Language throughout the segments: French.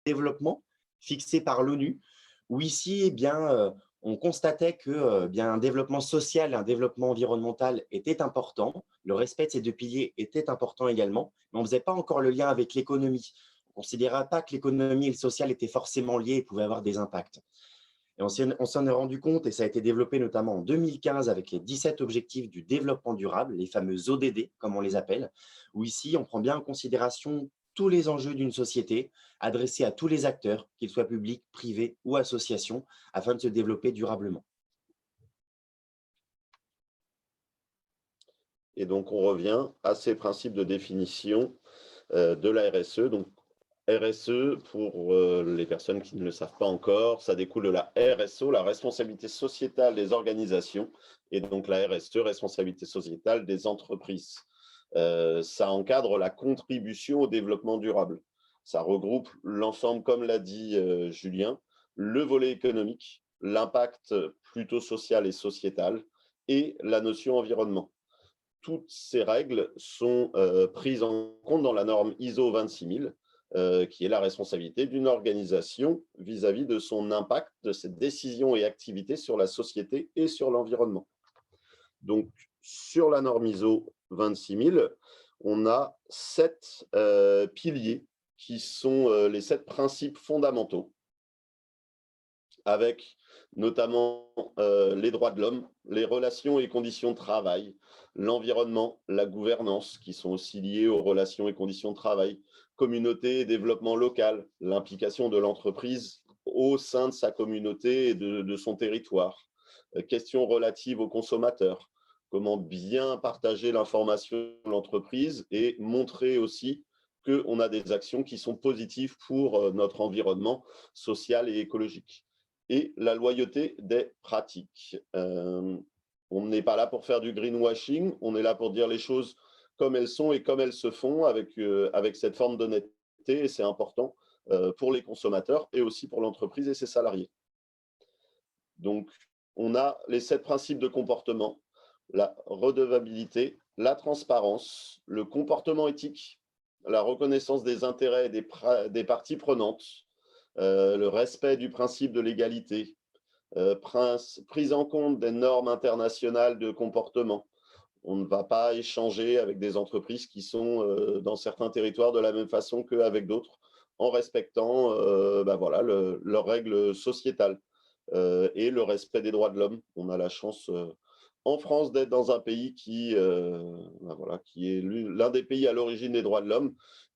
développement fixés par l'ONU, où ici, on constatait que un développement social et un développement environnemental étaient importants. Le respect de ces deux piliers était important également, mais on ne faisait pas encore le lien avec l'économie. On ne considérait pas que l'économie et le social étaient forcément liés et pouvaient avoir des impacts. Et on s'en est rendu compte, et ça a été développé notamment en 2015 avec les 17 objectifs du développement durable, les fameux ODD, comme on les appelle, où ici, on prend bien en considération tous les enjeux d'une société, adressés à tous les acteurs, qu'ils soient publics, privés ou associations, afin de se développer durablement. Et donc, on revient à ces principes de définition de la RSE. Donc, RSE, pour les personnes qui ne le savent pas encore, ça découle de la RSO, la responsabilité sociétale des organisations, et donc la RSE, responsabilité sociétale des entreprises. Ça encadre la contribution au développement durable. Ça regroupe l'ensemble, comme l'a dit Julien, le volet économique, l'impact plutôt social et sociétal, et la notion environnement. Toutes ces règles sont prises en compte dans la norme ISO 26000, qui est la responsabilité d'une organisation vis-à-vis de son impact, de ses décisions et activités sur la société et sur l'environnement. Donc, sur la norme ISO 26000, on a 7 piliers qui sont les 7 principes fondamentaux, avec notamment les droits de l'homme, les relations et conditions de travail, l'environnement, la gouvernance, qui sont aussi liés aux relations et conditions de travail, communauté et développement local, l'implication de l'entreprise au sein de sa communauté et de son territoire, questions relatives aux consommateurs, comment bien partager l'information de l'entreprise et montrer aussi qu'on a des actions qui sont positives pour notre environnement social et écologique. Et la loyauté des pratiques. On n'est pas là pour faire du greenwashing, on est là pour dire les choses comme elles sont et comme elles se font avec cette forme d'honnêteté, et c'est important pour les consommateurs et aussi pour l'entreprise et ses salariés. Donc, on a les 7 principes de comportement, la redevabilité, la transparence, le comportement éthique, la reconnaissance des intérêts des parties prenantes, le respect du principe de l'égalité, prise en compte des normes internationales de comportement. On ne va pas échanger avec des entreprises qui sont dans certains territoires de la même façon qu'avec d'autres, en respectant voilà, leurs règles sociétales et le respect des droits de l'homme. On a la chance en France d'être dans un pays qui voilà, qui est l'un des pays à l'origine des droits de l'homme,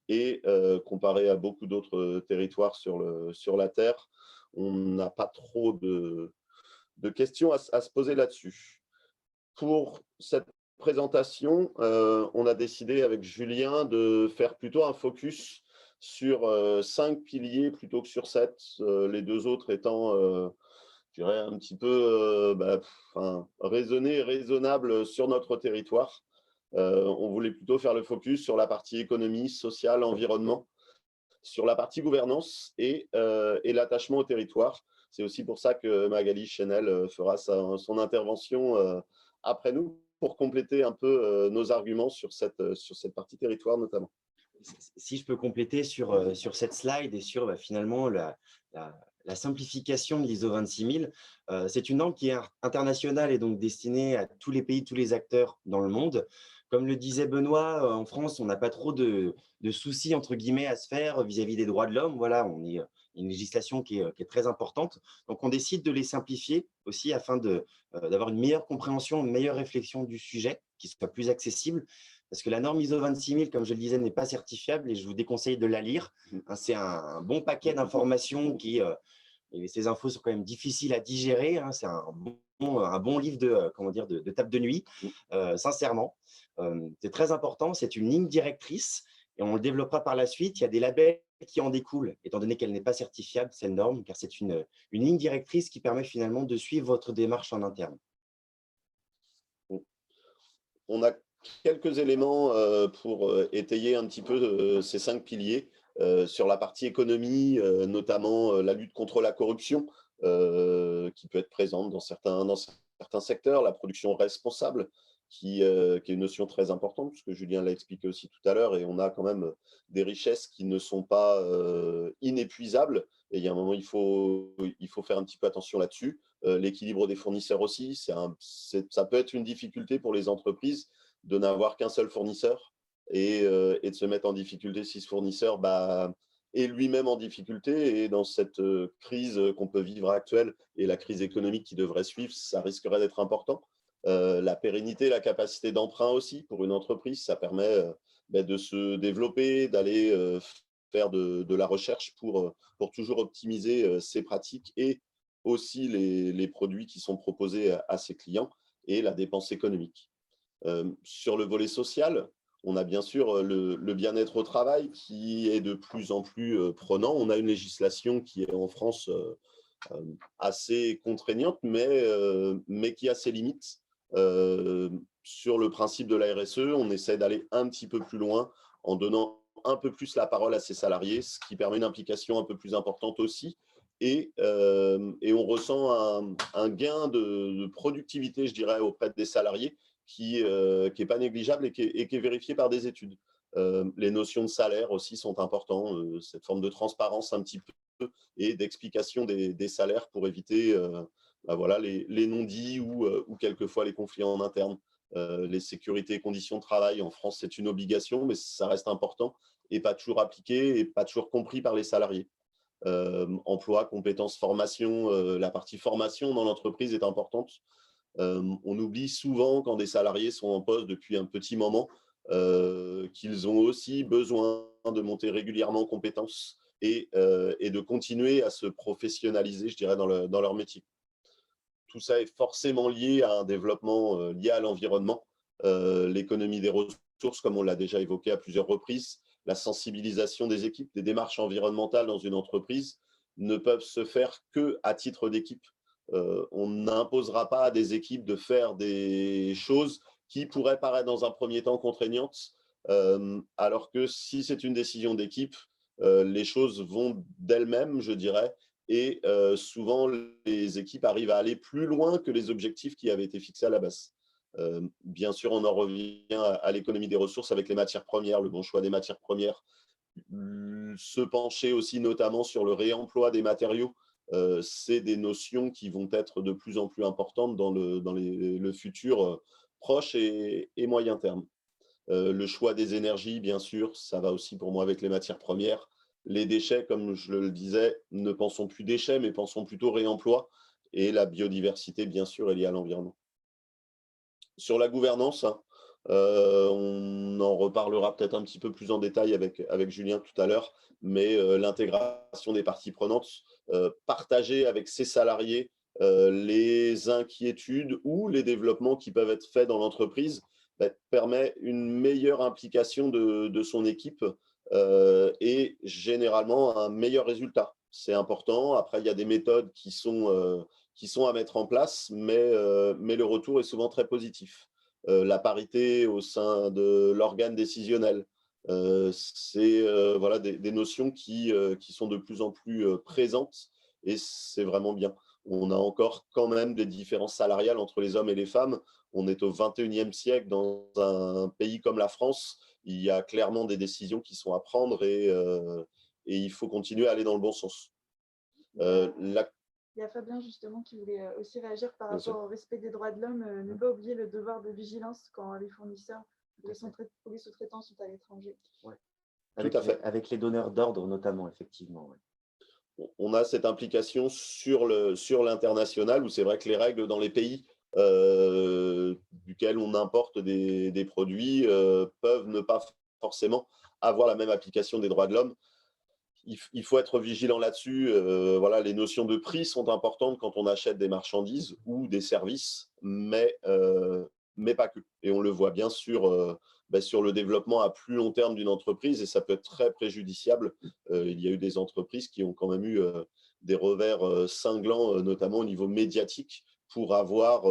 et comparé à beaucoup d'autres territoires sur la Terre, on n'a pas trop de questions à se poser là-dessus. Pour cette présentation, on a décidé avec Julien de faire plutôt un focus sur 5 piliers plutôt que sur 7, les 2 autres étant, je dirais, un petit peu raisonnés et raisonnables sur notre territoire. On voulait plutôt faire le focus sur la partie économie, sociale, environnement, sur la partie gouvernance et l'attachement au territoire. C'est aussi pour ça que Magali Chenel fera son intervention après nous, pour compléter un peu nos arguments sur cette partie territoire notamment. Si je peux compléter sur cette slide et sur finalement la simplification de l'ISO 26000, c'est une norme qui est internationale et donc destinée à tous les pays, tous les acteurs dans le monde. Comme le disait Benoît, en France, on n'a pas trop de soucis, entre guillemets, à se faire vis-à-vis des droits de l'homme. Voilà, on est une législation qui est très importante. Donc, on décide de les simplifier aussi afin d'avoir une meilleure compréhension, une meilleure réflexion du sujet, qui soit plus accessible. Parce que la norme ISO 26000, comme je le disais, n'est pas certifiable et je vous déconseille de la lire. C'est un bon paquet d'informations et ces infos sont quand même difficiles à digérer. C'est un bon livre de table de nuit, sincèrement. C'est très important, c'est une ligne directrice et on le développera par la suite. Il y a des labels qui en découlent, étant donné qu'elle n'est pas certifiable, cette norme, car c'est une ligne directrice qui permet finalement de suivre votre démarche en interne. On a quelques éléments pour étayer un petit peu ces 5 piliers. Sur la partie économie, notamment la lutte contre la corruption, qui peut être présente dans certains secteurs, la production responsable, qui est une notion très importante, puisque Julien l'a expliqué aussi tout à l'heure, et on a quand même des richesses qui ne sont pas inépuisables. Et il y a un moment, il faut faire un petit peu attention là-dessus. L'équilibre des fournisseurs aussi, ça peut être une difficulté pour les entreprises de n'avoir qu'un seul fournisseur et de se mettre en difficulté si ce fournisseur est lui-même en difficulté. Et dans cette crise qu'on peut vivre actuelle et la crise économique qui devrait suivre, ça risquerait d'être important. La pérennité, la capacité d'emprunt aussi pour une entreprise, ça permet de se développer, d'aller faire de la recherche pour toujours optimiser ses pratiques et aussi les produits qui sont proposés à ses clients et la dépense économique. Sur le volet social, on a bien sûr le bien-être au travail qui est de plus en plus prenant. On a une législation qui est en France assez contraignante, mais qui a ses limites. Sur le principe de la RSE, on essaie d'aller un petit peu plus loin en donnant un peu plus la parole à ses salariés, ce qui permet une implication un peu plus importante aussi. Et on ressent un gain de productivité, je dirais, auprès des salariés qui n'est pas négligeable et qui est vérifié par des études. Les notions de salaire aussi sont importantes, cette forme de transparence un petit peu et d'explication des salaires pour éviter voilà, les non-dits ou quelquefois les conflits en interne. Les sécurités et conditions de travail, en France, c'est une obligation, mais ça reste important et pas toujours appliqué et pas toujours compris par les salariés. Emploi, compétences, formation, la partie formation dans l'entreprise est importante. On oublie souvent quand des salariés sont en poste depuis un petit moment qu'ils ont aussi besoin de monter régulièrement en compétences et de continuer à se professionnaliser, je dirais, dans leur métier. Tout ça est forcément lié à un développement lié à l'environnement, l'économie des ressources, comme on l'a déjà évoqué à plusieurs reprises, la sensibilisation des équipes, des démarches environnementales dans une entreprise ne peuvent se faire qu'à titre d'équipe. On n'imposera pas à des équipes de faire des choses qui pourraient paraître dans un premier temps contraignantes, alors que si c'est une décision d'équipe, les choses vont d'elles-mêmes, je dirais, et souvent les équipes arrivent à aller plus loin que les objectifs qui avaient été fixés à la base. Bien sûr, on en revient à l'économie des ressources avec les matières premières, le bon choix des matières premières, se pencher aussi notamment sur le réemploi des matériaux. C'est des notions qui vont être de plus en plus importantes dans le futur proche et moyen terme. Le choix des énergies, bien sûr, ça va aussi pour moi avec les matières premières. Les déchets, comme je le disais, ne pensons plus déchets, mais pensons plutôt réemploi. Et la biodiversité, bien sûr, est liée à l'environnement. Sur la gouvernance, hein, on en reparlera peut-être un petit peu plus en détail avec Julien tout à l'heure, mais l'intégration des parties prenantes, partager avec ses salariés les inquiétudes ou les développements qui peuvent être faits dans l'entreprise, permet une meilleure implication de son équipe et généralement un meilleur résultat. C'est important. Après, il y a des méthodes qui sont à mettre en place, mais le retour est souvent très positif. La parité au sein de l'organe décisionnel, c'est voilà, des notions qui sont de plus en plus présentes et c'est vraiment bien. On a encore quand même des différences salariales entre les hommes et les femmes. On est au 21e siècle dans un pays comme la France. Il y a clairement des décisions qui sont à prendre et il faut continuer à aller dans le bon sens. La Il y a Fabien justement qui voulait aussi réagir par rapport au respect des droits de l'homme. Ne pas oublier le devoir de vigilance quand les fournisseurs ou les sous-traitants sont à l'étranger. Ouais. Tout à fait. Avec les donneurs d'ordre notamment, effectivement. Ouais. On a cette implication sur l'international où c'est vrai que les règles dans les pays duquel on importe des produits peuvent ne pas forcément avoir la même application des droits de l'homme. Il faut être vigilant là-dessus. Voilà, les notions de prix sont importantes quand on achète des marchandises ou des services, mais pas que. Et on le voit bien sur le développement à plus long terme d'une entreprise et ça peut être très préjudiciable. Il y a eu des entreprises qui ont quand même eu des revers cinglants, notamment au niveau médiatique, pour avoir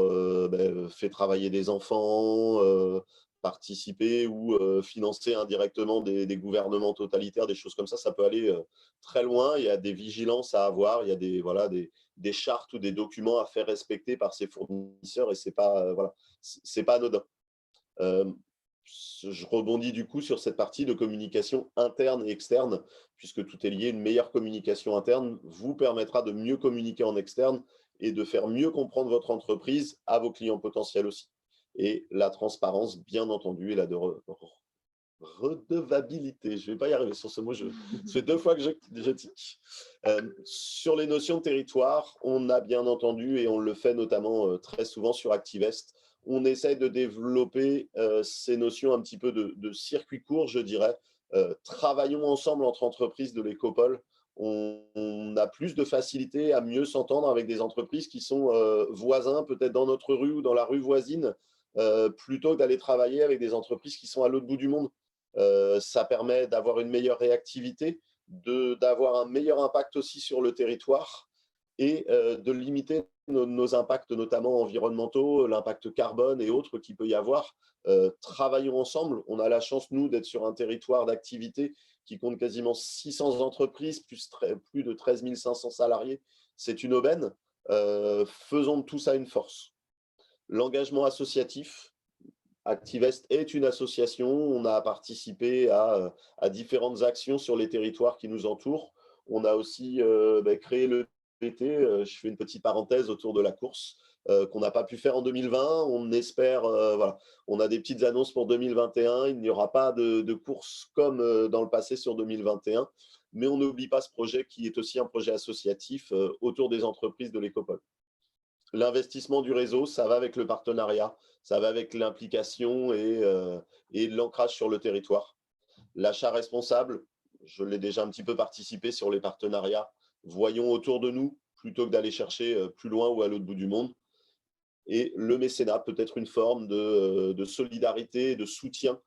fait travailler des enfants, participer ou financer indirectement des gouvernements totalitaires, des choses comme ça. Ça peut aller très loin. Il y a des vigilances à avoir, il y a des chartes ou des documents à faire respecter par ses fournisseurs et c'est pas anodin. Je rebondis du coup sur cette partie de communication interne et externe, puisque tout est lié. Une meilleure communication interne vous permettra de mieux communiquer en externe et de faire mieux comprendre votre entreprise à vos clients potentiels aussi. Et la transparence, bien entendu, et la redevabilité. Je ne vais pas y arriver sur ce mot, ça fait 2 fois que je tique. Sur les notions de territoire, on a bien entendu, et on le fait notamment très souvent sur Activest, on essaie de développer ces notions un petit peu de circuit court, je dirais. Travaillons ensemble entre entreprises de l'écopole. On a plus de facilité à mieux s'entendre avec des entreprises qui sont voisins, peut-être dans notre rue ou dans la rue voisine, plutôt que d'aller travailler avec des entreprises qui sont à l'autre bout du monde. Ça permet d'avoir une meilleure réactivité, d'avoir un meilleur impact aussi sur le territoire et de limiter nos impacts, notamment environnementaux, l'impact carbone et autres qu'il peut y avoir. Travaillons ensemble. On a la chance, nous, d'être sur un territoire d'activité qui compte quasiment 600 entreprises, plus de 13 500 salariés. C'est une aubaine. Faisons de tout ça une force. L'engagement associatif, Activest est une association. On a participé à différentes actions sur les territoires qui nous entourent. On a aussi créé le PT. Je fais une petite parenthèse autour de la course qu'on n'a pas pu faire en 2020. On espère, voilà, on a des petites annonces pour 2021. Il n'y aura pas de course comme dans le passé sur 2021. Mais on n'oublie pas ce projet qui est aussi un projet associatif autour des entreprises de l'écopole. L'investissement du réseau, ça va avec le partenariat, ça va avec l'implication et l'ancrage sur le territoire. L'achat responsable, je l'ai déjà un petit peu participé sur les partenariats. Voyons autour de nous plutôt que d'aller chercher plus loin ou à l'autre bout du monde. Et le mécénat peut être une forme de solidarité, de soutien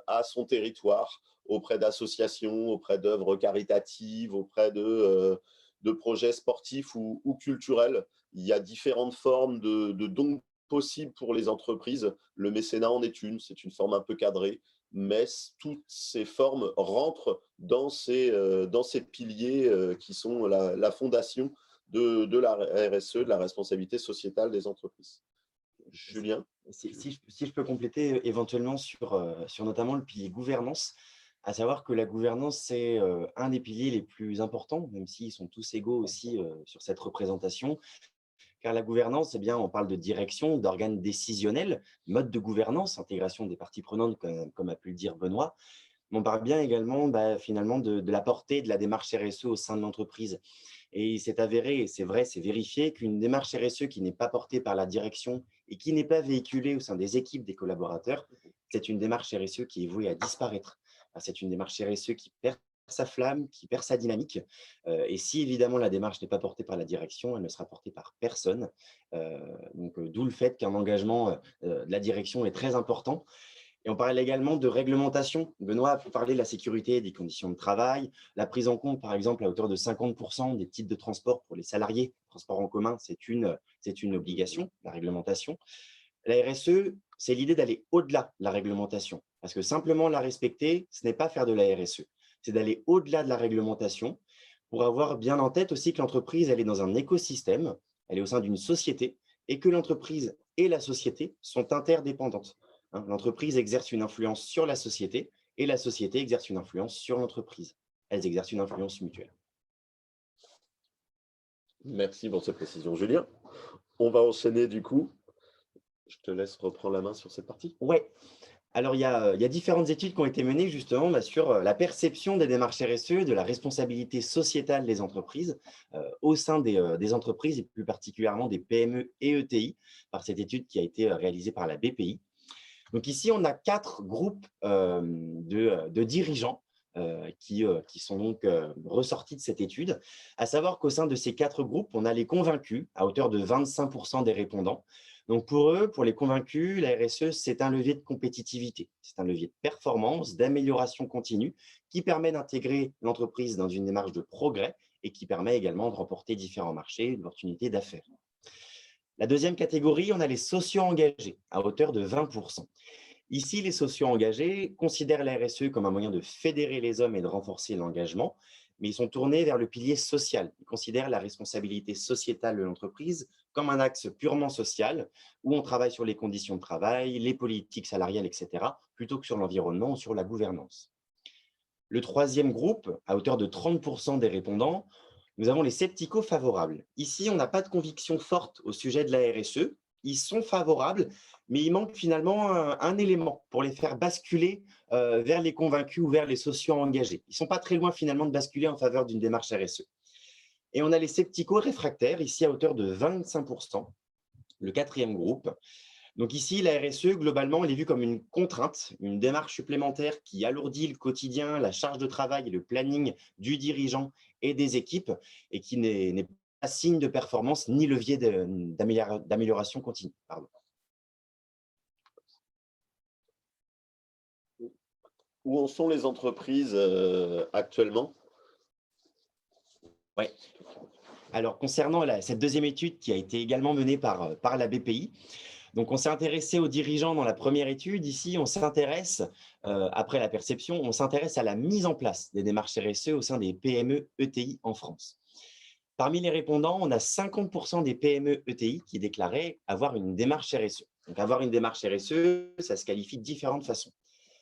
à son territoire, auprès d'associations, auprès d'œuvres caritatives, auprès de projets sportifs ou culturels. Il y a différentes formes de dons possibles pour les entreprises. Le mécénat en est une, c'est une forme un peu cadrée, mais toutes ces formes rentrent dans ces piliers qui sont la fondation de la RSE, de la responsabilité sociétale des entreprises. Julien? Si je peux compléter éventuellement sur notamment le pilier gouvernance, à savoir que la gouvernance, c'est un des piliers les plus importants, même s'ils sont tous égaux aussi sur cette représentation. Car la gouvernance, eh bien, on parle de direction, d'organes décisionnels, mode de gouvernance, intégration des parties prenantes, comme a pu le dire Benoît. Mais on parle bien également finalement de la portée de la démarche RSE au sein de l'entreprise. Et il s'est avéré, et c'est vrai, c'est vérifié, qu'une démarche RSE qui n'est pas portée par la direction et qui n'est pas véhiculée au sein des équipes des collaborateurs, c'est une démarche RSE qui est vouée à disparaître. C'est une démarche RSE qui perd sa flamme, qui perd sa dynamique. Et si évidemment la démarche n'est pas portée par la direction, elle ne sera portée par personne. D'où le fait qu'un engagement de la direction est très important. Et on parle également de réglementation. Benoît a parlé de la sécurité des conditions de travail, la prise en compte, par exemple, à hauteur de 50% des titres de transport pour les salariés. Transport en commun, c'est une obligation, la réglementation. La RSE, c'est l'idée d'aller au-delà de la réglementation. Parce que simplement la respecter, ce n'est pas faire de la RSE. C'est d'aller au-delà de la réglementation pour avoir bien en tête aussi que l'entreprise, elle est dans un écosystème, elle est au sein d'une société et que l'entreprise et la société sont interdépendantes. L'entreprise exerce une influence sur la société et la société exerce une influence sur l'entreprise. Elles exercent une influence mutuelle. Merci pour cette précision, Julien. On va enchaîner du coup. Je te laisse reprendre la main sur cette partie. Oui. Alors, il y a différentes études qui ont été menées justement sur la perception des démarches RSE, de la responsabilité sociétale des entreprises au sein des entreprises et plus particulièrement des PME et ETI par cette étude qui a été réalisée par la BPI. Donc ici, on a 4 groupes de dirigeants qui sont donc ressortis de cette étude, à savoir qu'au sein de ces 4 groupes, on a les convaincus à hauteur de 25% des répondants. Donc pour eux, pour les convaincus, la RSE, c'est un levier de compétitivité, c'est un levier de performance, d'amélioration continue qui permet d'intégrer l'entreprise dans une démarche de progrès et qui permet également de remporter différents marchés, d'opportunités d'affaires. La deuxième catégorie, on a les sociaux engagés à hauteur de 20%. Ici, les sociaux engagés considèrent la RSE comme un moyen de fédérer les hommes et de renforcer l'engagement, mais ils sont tournés vers le pilier social. Ils considèrent la responsabilité sociétale de l'entreprise comme un axe purement social, où on travaille sur les conditions de travail, les politiques salariales, etc., plutôt que sur l'environnement ou sur la gouvernance. Le troisième groupe, à hauteur de 30% des répondants, nous avons les sceptico-favorables. Ici, on n'a pas de conviction forte au sujet de la RSE. Ils sont favorables, mais il manque finalement un élément pour les faire basculer vers les convaincus ou vers les sociaux engagés. Ils ne sont pas très loin finalement de basculer en faveur d'une démarche RSE. Et on a les sceptico-réfractaires, ici à hauteur de 25%, le quatrième groupe. Donc ici, la RSE, globalement, elle est vue comme une contrainte, une démarche supplémentaire qui alourdit le quotidien, la charge de travail et le planning du dirigeant et des équipes, et qui n'est pas signe de performance ni levier d'amélioration continue. Pardon. Où en sont les entreprises actuellement? Ouais. Alors, concernant cette deuxième étude qui a été également menée par la BPI, donc on s'est intéressé aux dirigeants dans la première étude. Ici, on s'intéresse, après la perception, on s'intéresse à la mise en place des démarches RSE au sein des PME ETI en France. Parmi les répondants, on a 50% des PME ETI qui déclaraient avoir une démarche RSE. Donc, avoir une démarche RSE, ça se qualifie de différentes façons.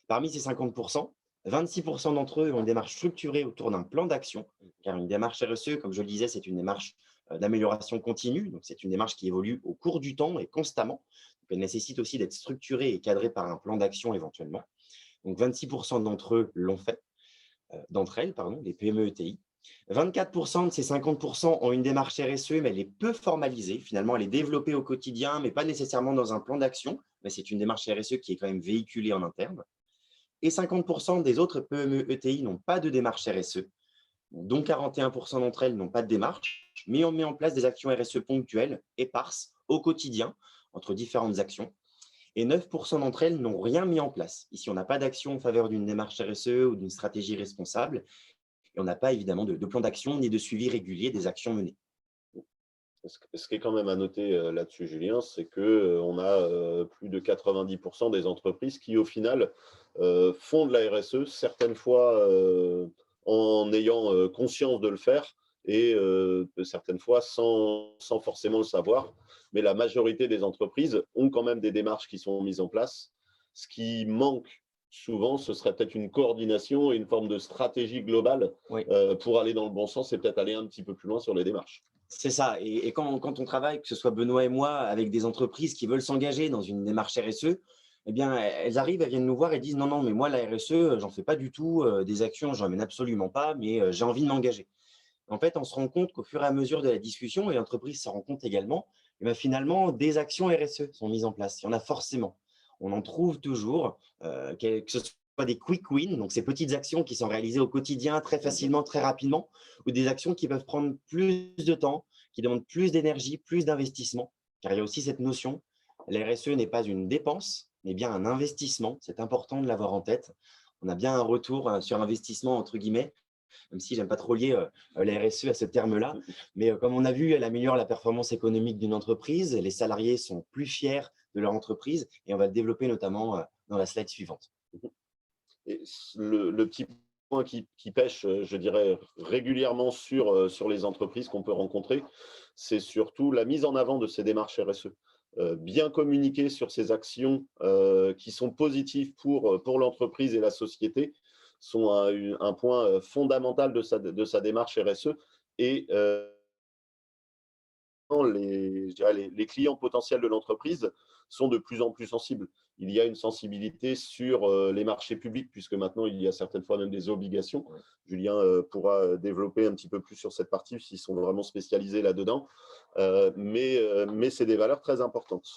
Parmi ces 50%, 26% d'entre eux ont une démarche structurée autour d'un plan d'action, car une démarche RSE, comme je le disais, c'est une démarche d'amélioration continue, donc c'est une démarche qui évolue au cours du temps et constamment. Donc, elle nécessite aussi d'être structurée et cadrée par un plan d'action éventuellement. Donc 26% d'entre eux l'ont fait, d'entre elles, pardon, les PME ETI. 24% de ces 50% ont une démarche RSE, mais elle est peu formalisée. Finalement, elle est développée au quotidien, mais pas nécessairement dans un plan d'action. Mais c'est une démarche RSE qui est quand même véhiculée en interne. Et 50% des autres PME ETI n'ont pas de démarche RSE, dont 41% d'entre elles n'ont pas de démarche, mais on met en place des actions RSE ponctuelles, éparses, au quotidien, entre différentes actions. Et 9% d'entre elles n'ont rien mis en place. Ici, on n'a pas d'action en faveur d'une démarche RSE ou d'une stratégie responsable. Et on n'a pas évidemment de plan d'action ni de suivi régulier des actions menées. Ce qui est quand même à noter là-dessus, Julien, c'est qu'on a plus de 90% des entreprises qui, au final, font de la RSE, certaines fois en ayant conscience de le faire et certaines fois sans forcément le savoir. Mais la majorité des entreprises ont quand même des démarches qui sont mises en place. Ce qui manque souvent, ce serait peut-être une coordination et une forme de stratégie globale Oui. pour aller dans le bon sens et peut-être aller un petit peu plus loin sur les démarches. C'est ça. Et quand on travaille, que ce soit Benoît et moi, avec des entreprises qui veulent s'engager dans une démarche RSE, eh bien, elles arrivent, elles viennent nous voir et disent non, non, mais moi, la RSE, j'en fais pas du tout, des actions, j'en mène absolument pas, mais j'ai envie de m'engager. En fait, on se rend compte qu'au fur et à mesure de la discussion, et l'entreprise s'en rend compte également, eh bien, finalement, des actions RSE sont mises en place. Il y en a forcément. On en trouve toujours, que ce soit des quick wins, donc ces petites actions qui sont réalisées au quotidien très facilement, très rapidement, ou des actions qui peuvent prendre plus de temps, qui demandent plus d'énergie, plus d'investissement, car il y a aussi cette notion, la RSE n'est pas une dépense, mais bien un investissement. C'est important de l'avoir en tête. On a bien un retour sur investissement, entre guillemets, même si j'aime pas trop lier la RSE à ce terme-là. Mais comme on a vu, elle améliore la performance économique d'une entreprise. Les salariés sont plus fiers de leur entreprise et on va le développer notamment dans la slide suivante. Et le petit point qui pêche, je dirais, régulièrement sur les entreprises qu'on peut rencontrer, c'est surtout la mise en avant de ces démarches RSE. Bien communiquer sur ces actions qui sont positives pour l'entreprise et la société sont un point fondamental de sa démarche RSE. Et les clients potentiels de l'entreprise sont de plus en plus sensibles. Il y a une sensibilité sur les marchés publics, puisque maintenant, il y a certaines fois même des obligations. Ouais. Julien pourra développer un petit peu plus sur cette partie, s'ils sont vraiment spécialisés là-dedans. Mais c'est des valeurs très importantes.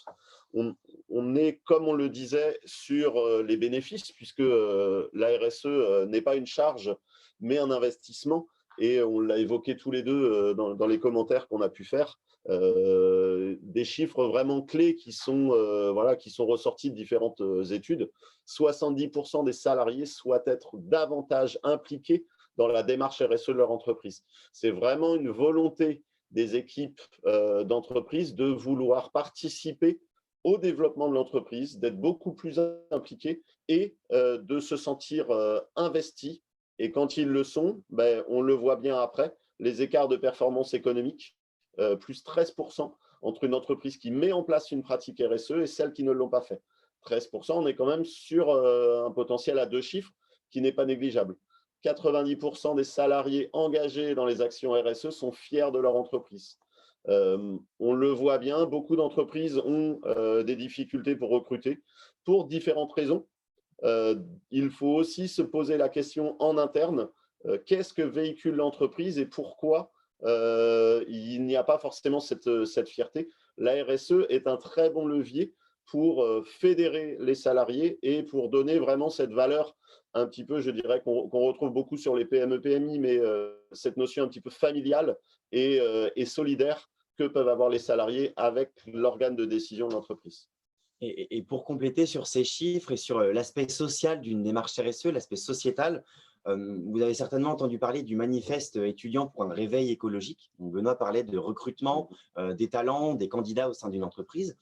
On est, comme on le disait, sur les bénéfices, puisque la RSE n'est pas une charge, mais un investissement. Et on l'a évoqué tous les deux dans les commentaires qu'on a pu faire. Des chiffres vraiment clés qui sont ressortis de différentes études. 70% des salariés souhaitent être davantage impliqués dans la démarche RSE de leur entreprise. C'est vraiment une volonté des équipes d'entreprise de vouloir participer au développement de l'entreprise, d'être beaucoup plus impliqués et de se sentir investis Et quand ils le sont, ben, on le voit bien après, les écarts de performance économique, plus 13% entre une entreprise qui met en place une pratique RSE et celle qui ne l'ont pas fait. 13%, on est quand même sur un potentiel à 2 chiffres qui n'est pas négligeable. 90% des salariés engagés dans les actions RSE sont fiers de leur entreprise. On le voit bien, beaucoup d'entreprises ont des difficultés pour recruter pour différentes raisons. Il faut aussi se poser la question en interne, qu'est-ce que véhicule l'entreprise et pourquoi il n'y a pas forcément cette fierté. La RSE est un très bon levier pour fédérer les salariés et pour donner vraiment cette valeur un petit peu, je dirais, qu'on retrouve beaucoup sur les PME-PMI, mais cette notion un petit peu familiale et solidaire que peuvent avoir les salariés avec l'organe de décision de l'entreprise. Et pour compléter sur ces chiffres et sur l'aspect social d'une démarche RSE, l'aspect sociétal, vous avez certainement entendu parler du manifeste étudiant pour un réveil écologique. Donc, Benoît parlait de recrutement des talents, des candidats au sein d'une entreprise.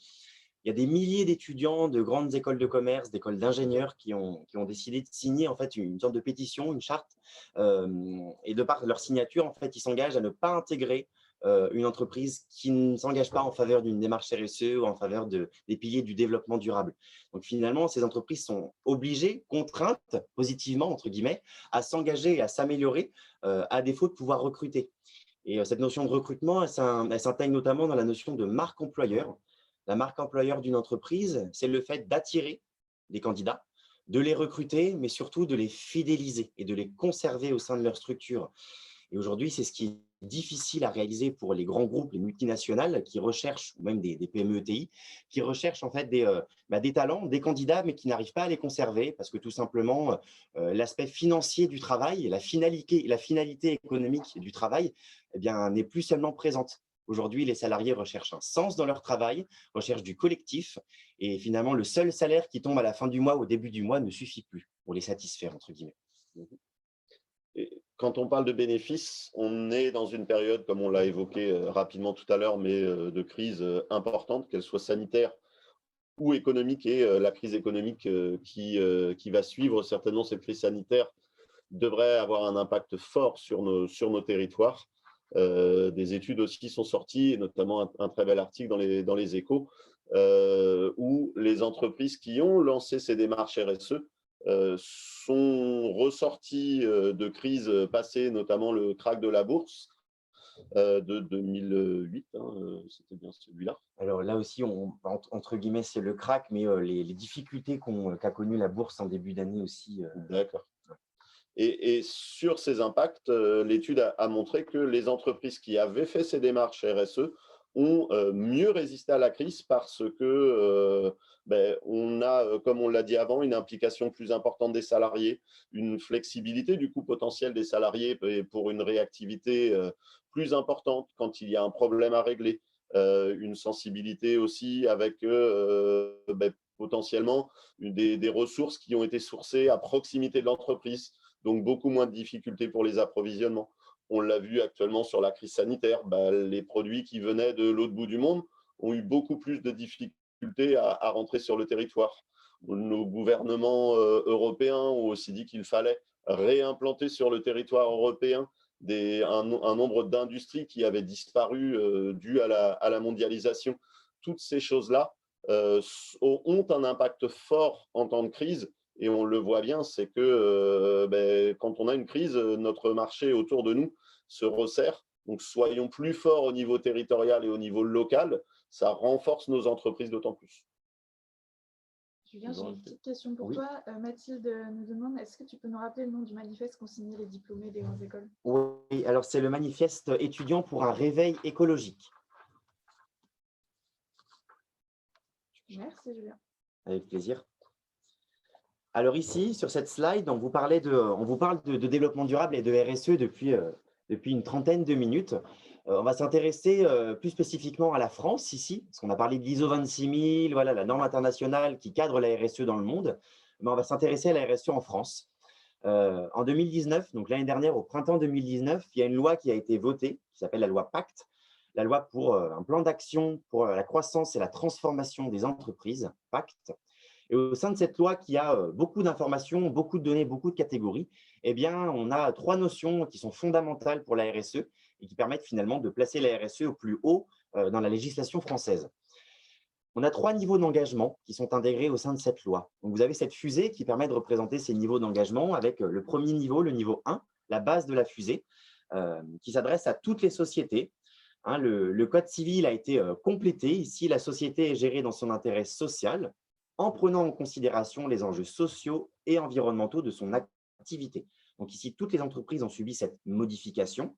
Il y a des milliers d'étudiants de grandes écoles de commerce, d'écoles d'ingénieurs qui ont décidé de signer en fait une sorte de pétition, une charte. Et de par leur signature, en fait, ils s'engagent à ne pas intégrer une entreprise qui ne s'engage pas en faveur d'une démarche RSE ou en faveur des piliers du développement durable. Donc finalement, ces entreprises sont obligées, contraintes, positivement, entre guillemets, à s'engager et à s'améliorer à défaut de pouvoir recruter. Et cette notion de recrutement, elle s'intègre notamment dans la notion de marque employeur. La marque employeur d'une entreprise, c'est le fait d'attirer des candidats, de les recruter, mais surtout de les fidéliser et de les conserver au sein de leur structure. Et aujourd'hui, c'est ce qui est difficile à réaliser pour les grands groupes, les multinationales qui recherchent, ou même des PME-ETI, qui recherchent en fait des talents, des candidats, mais qui n'arrivent pas à les conserver parce que tout simplement, l'aspect financier du travail, la finalité économique du travail, eh bien, n'est plus seulement présente. Aujourd'hui, les salariés recherchent un sens dans leur travail, recherchent du collectif, et finalement, le seul salaire qui tombe à la fin du mois, au début du mois, ne suffit plus pour les satisfaire, entre guillemets. Et quand on parle de bénéfices, on est dans une période, comme on l'a évoqué rapidement tout à l'heure, mais de crise importante, qu'elle soit sanitaire ou économique. Et la crise économique qui va suivre certainement cette crise sanitaire devrait avoir un impact fort sur nos territoires. Des études aussi sont sorties, et notamment un très bel article dans les Échos, où les entreprises qui ont lancé ces démarches RSE sont ressortis de crises passées, notamment le krach de la bourse de 2008, c'était bien celui-là. Alors là aussi, entre guillemets, c'est le krach, mais les difficultés qu'a connues la bourse en début d'année aussi. D'accord. Et sur ces impacts, l'étude a montré que les entreprises qui avaient fait ces démarches RSE ont mieux résisté à la crise parce que on a, comme on l'a dit avant, une implication plus importante des salariés, une flexibilité du coût potentiel des salariés pour une réactivité plus importante quand il y a un problème à régler, une sensibilité aussi avec potentiellement des ressources qui ont été sourcées à proximité de l'entreprise, donc beaucoup moins de difficultés pour les approvisionnements. On l'a vu actuellement sur la crise sanitaire, les produits qui venaient de l'autre bout du monde ont eu beaucoup plus de difficultés à rentrer sur le territoire. Nos gouvernements européens ont aussi dit qu'il fallait réimplanter sur le territoire européen un nombre d'industries qui avaient disparu dû à la mondialisation. Toutes ces choses-là ont un impact fort en temps de crise. Et on le voit bien, c'est que quand on a une crise, notre marché autour de nous se resserre. Donc, soyons plus forts au niveau territorial et au niveau local. Ça renforce nos entreprises d'autant plus. Julien, j'ai une petite question pour toi. Mathilde nous demande, est-ce que tu peux nous rappeler le nom du manifeste qu'ont signé les diplômés des grandes écoles? Oui, alors c'est le manifeste étudiant pour un réveil écologique. Merci, Julien. Avec plaisir. Alors ici, sur cette slide, on vous parle de développement durable et de RSE depuis une trentaine de minutes. On va s'intéresser plus spécifiquement à la France ici, parce qu'on a parlé de l'ISO 26000, voilà, la norme internationale qui cadre la RSE dans le monde. Mais on va s'intéresser à la RSE en France. En 2019, donc l'année dernière, au printemps 2019, il y a une loi qui a été votée, qui s'appelle la loi Pacte, la loi pour un plan d'action pour la croissance et la transformation des entreprises, Pacte. Et au sein de cette loi qui a beaucoup d'informations, beaucoup de données, beaucoup de catégories, eh bien, on a 3 notions qui sont fondamentales pour la RSE et qui permettent finalement de placer la RSE au plus haut dans la législation française. On a 3 niveaux d'engagement qui sont intégrés au sein de cette loi. Donc, vous avez cette fusée qui permet de représenter ces niveaux d'engagement avec le premier niveau, le niveau 1, la base de la fusée, qui s'adresse à toutes les sociétés. Hein, le code civil a été complété. Ici, la société est gérée dans son intérêt social en prenant en considération les enjeux sociaux et environnementaux de son activité. Donc ici, toutes les entreprises ont subi cette modification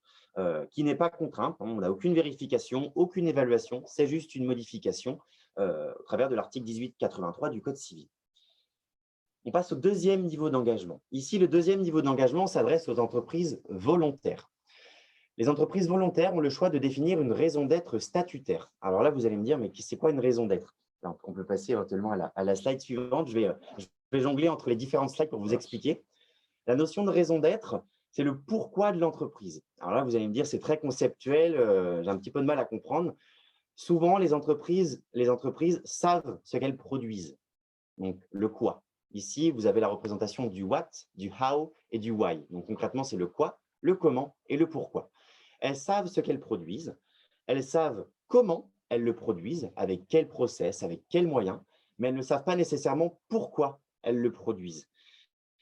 qui n'est pas contrainte. On n'a aucune vérification, aucune évaluation. C'est juste une modification au travers de l'article 1883 du Code civil. On passe au deuxième niveau d'engagement. Ici, le deuxième niveau d'engagement s'adresse aux entreprises volontaires. Les entreprises volontaires ont le choix de définir une raison d'être statutaire. Alors là, vous allez me dire, mais c'est quoi une raison d'être? On peut passer éventuellement à la slide suivante. Je vais jongler entre les différentes slides pour vous expliquer. La notion de raison d'être, c'est le pourquoi de l'entreprise. Alors là, vous allez me dire, c'est très conceptuel, j'ai un petit peu de mal à comprendre. Souvent, les entreprises savent ce qu'elles produisent, donc le quoi. Ici, vous avez la représentation du what, du how et du why. Donc concrètement, c'est le quoi, le comment et le pourquoi. Elles savent ce qu'elles produisent, elles savent comment elles le produisent, avec quel process, avec quels moyens, mais elles ne savent pas nécessairement pourquoi elles le produisent.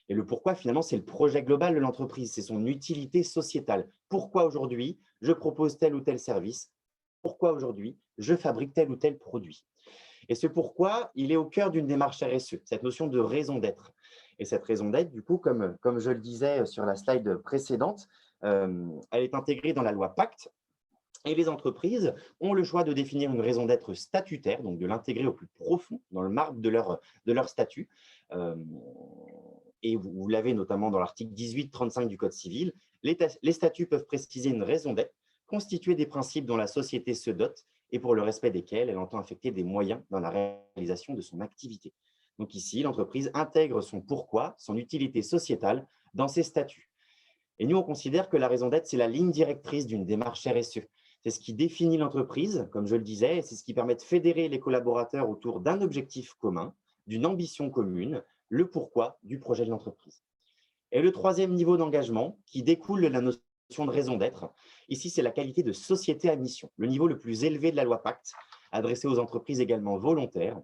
Et le pourquoi, finalement, c'est le projet global de l'entreprise, c'est son utilité sociétale. Pourquoi aujourd'hui je propose tel ou tel service? Pourquoi aujourd'hui je fabrique tel ou tel produit? Et ce pourquoi, il est au cœur d'une démarche RSE, cette notion de raison d'être. Et cette raison d'être, du coup, comme je le disais sur la slide précédente, elle est intégrée dans la loi Pacte. Et les entreprises ont le choix de définir une raison d'être statutaire, donc de l'intégrer au plus profond dans le marbre de leur statut. Et vous l'avez notamment dans l'article 1835 du Code civil. Les statuts peuvent préciser une raison d'être, constituer des principes dont la société se dote et pour le respect desquels elle entend affecter des moyens dans la réalisation de son activité. Donc ici, l'entreprise intègre son pourquoi, son utilité sociétale dans ses statuts. Et nous, on considère que la raison d'être, c'est la ligne directrice d'une démarche RSE. C'est ce qui définit l'entreprise, comme je le disais, et c'est ce qui permet de fédérer les collaborateurs autour d'un objectif commun, d'une ambition commune, le pourquoi du projet de l'entreprise. Et le troisième niveau d'engagement, qui découle de la notion de raison d'être, ici, c'est la qualité de société à mission, le niveau le plus élevé de la loi Pacte, adressé aux entreprises également volontaires.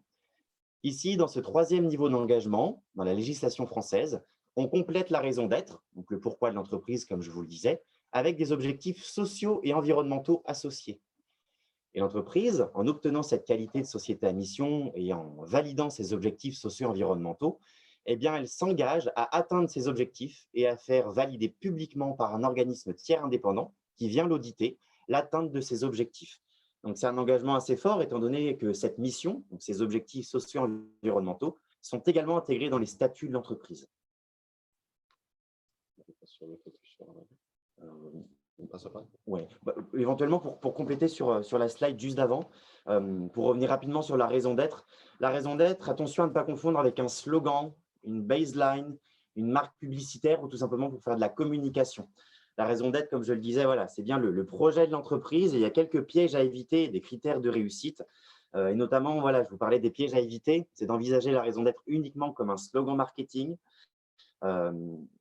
Ici, dans ce troisième niveau d'engagement, dans la législation française, on complète la raison d'être, donc le pourquoi de l'entreprise, comme je vous le disais, avec des objectifs sociaux et environnementaux associés. Et l'entreprise, en obtenant cette qualité de société à mission et en validant ces objectifs sociaux et environnementaux, eh bien, elle s'engage à atteindre ces objectifs et à faire valider publiquement par un organisme tiers indépendant qui vient l'auditer l'atteinte de ces objectifs. Donc, c'est un engagement assez fort étant donné que cette mission, donc ces objectifs sociaux et environnementaux, sont également intégrés dans les statuts de l'entreprise. Ouais. Éventuellement, pour compléter sur la slide juste d'avant, pour revenir rapidement sur la raison d'être, attention à ne pas confondre avec un slogan, une baseline, une marque publicitaire ou tout simplement pour faire de la communication. La raison d'être, comme je le disais, voilà, c'est bien le projet de l'entreprise et il y a quelques pièges à éviter, des critères de réussite. Et notamment, voilà, je vous parlais des pièges à éviter, c'est d'envisager la raison d'être uniquement comme un slogan marketing,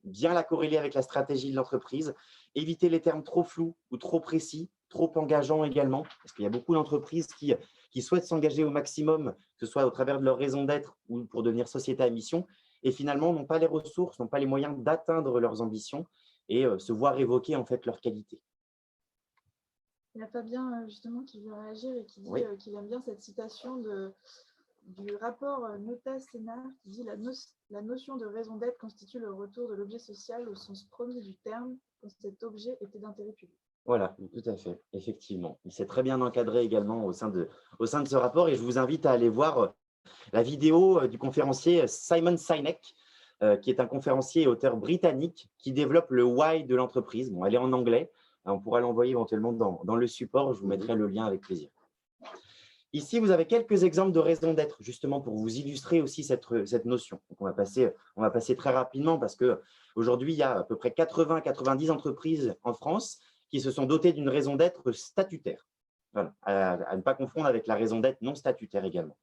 bien la corréler avec la stratégie de l'entreprise, éviter les termes trop flous ou trop précis, trop engageants également, parce qu'il y a beaucoup d'entreprises qui souhaitent s'engager au maximum, que ce soit au travers de leur raison d'être ou pour devenir société à mission, et finalement n'ont pas les ressources, n'ont pas les moyens d'atteindre leurs ambitions et se voir évoquer en fait leur qualité. Il y a Fabien justement qui veut réagir et qui dit qu'il aime bien cette citation du rapport Nota-Sénard qui dit la notion de raison d'être constitue le retour de l'objet social au sens premier du terme quand cet objet était d'intérêt public. Voilà, tout à fait, effectivement. Il s'est très bien encadré également au sein de ce rapport et je vous invite à aller voir la vidéo du conférencier Simon Sinek, qui est un conférencier et auteur britannique qui développe le why de l'entreprise. Bon, elle est en anglais, on pourra l'envoyer éventuellement dans le support, je vous mettrai le lien avec plaisir. Ici, vous avez quelques exemples de raisons d'être, justement pour vous illustrer aussi cette notion. Donc, on va passer très rapidement parce qu'aujourd'hui, il y a à peu près 80-90 entreprises en France qui se sont dotées d'une raison d'être statutaire. Voilà, à ne pas confondre avec la raison d'être non statutaire également.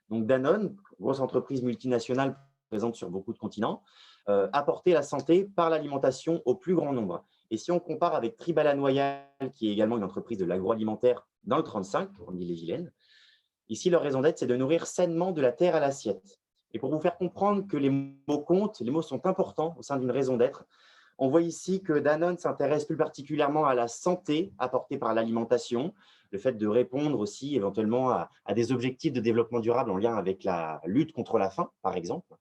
Donc, Danone, grosse entreprise multinationale présente sur beaucoup de continents, apporter la santé par l'alimentation au plus grand nombre. Et si on compare avec Tribal Noyal, qui est également une entreprise de l'agroalimentaire dans le 35, en Ille-et-Vilaine, ici, leur raison d'être, c'est de nourrir sainement de la terre à l'assiette. Et pour vous faire comprendre que les mots comptent, les mots sont importants au sein d'une raison d'être, on voit ici que Danone s'intéresse plus particulièrement à la santé apportée par l'alimentation, le fait de répondre aussi éventuellement à des objectifs de développement durable en lien avec la lutte contre la faim, par exemple.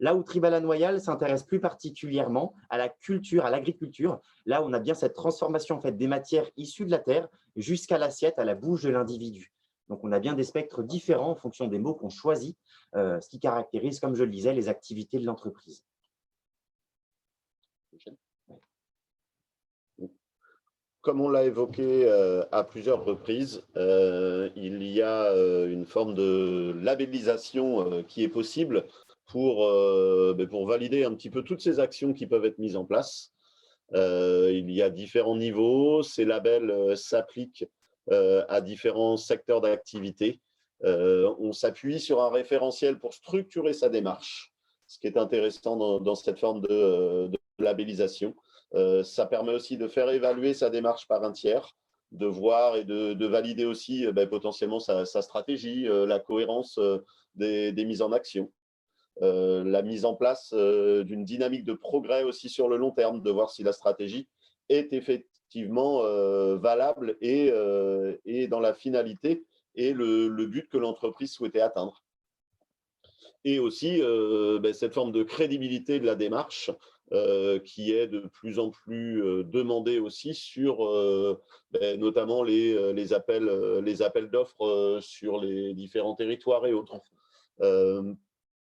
Là où Tribal Noyal s'intéresse plus particulièrement à la culture, à l'agriculture, là où on a bien cette transformation en fait, des matières issues de la terre jusqu'à l'assiette, à la bouche de l'individu. Donc, on a bien des spectres différents en fonction des mots qu'on choisit, ce qui caractérise, comme je le disais, les activités de l'entreprise. Comme on l'a évoqué à plusieurs reprises, il y a une forme de labellisation qui est possible pour valider un petit peu toutes ces actions qui peuvent être mises en place. Il y a différents niveaux. Ces labels s'appliquent à différents secteurs d'activité. On s'appuie sur un référentiel pour structurer sa démarche, ce qui est intéressant dans cette forme de labellisation. Ça permet aussi de faire évaluer sa démarche par un tiers, de voir et de valider aussi potentiellement sa stratégie, la cohérence des mises en action. La mise en place d'une dynamique de progrès aussi sur le long terme, de voir si la stratégie est effectivement valable et dans la finalité et le but que l'entreprise souhaitait atteindre. Et aussi cette forme de crédibilité de la démarche qui est de plus en plus demandée aussi sur notamment les appels d'offres sur les différents territoires et autres.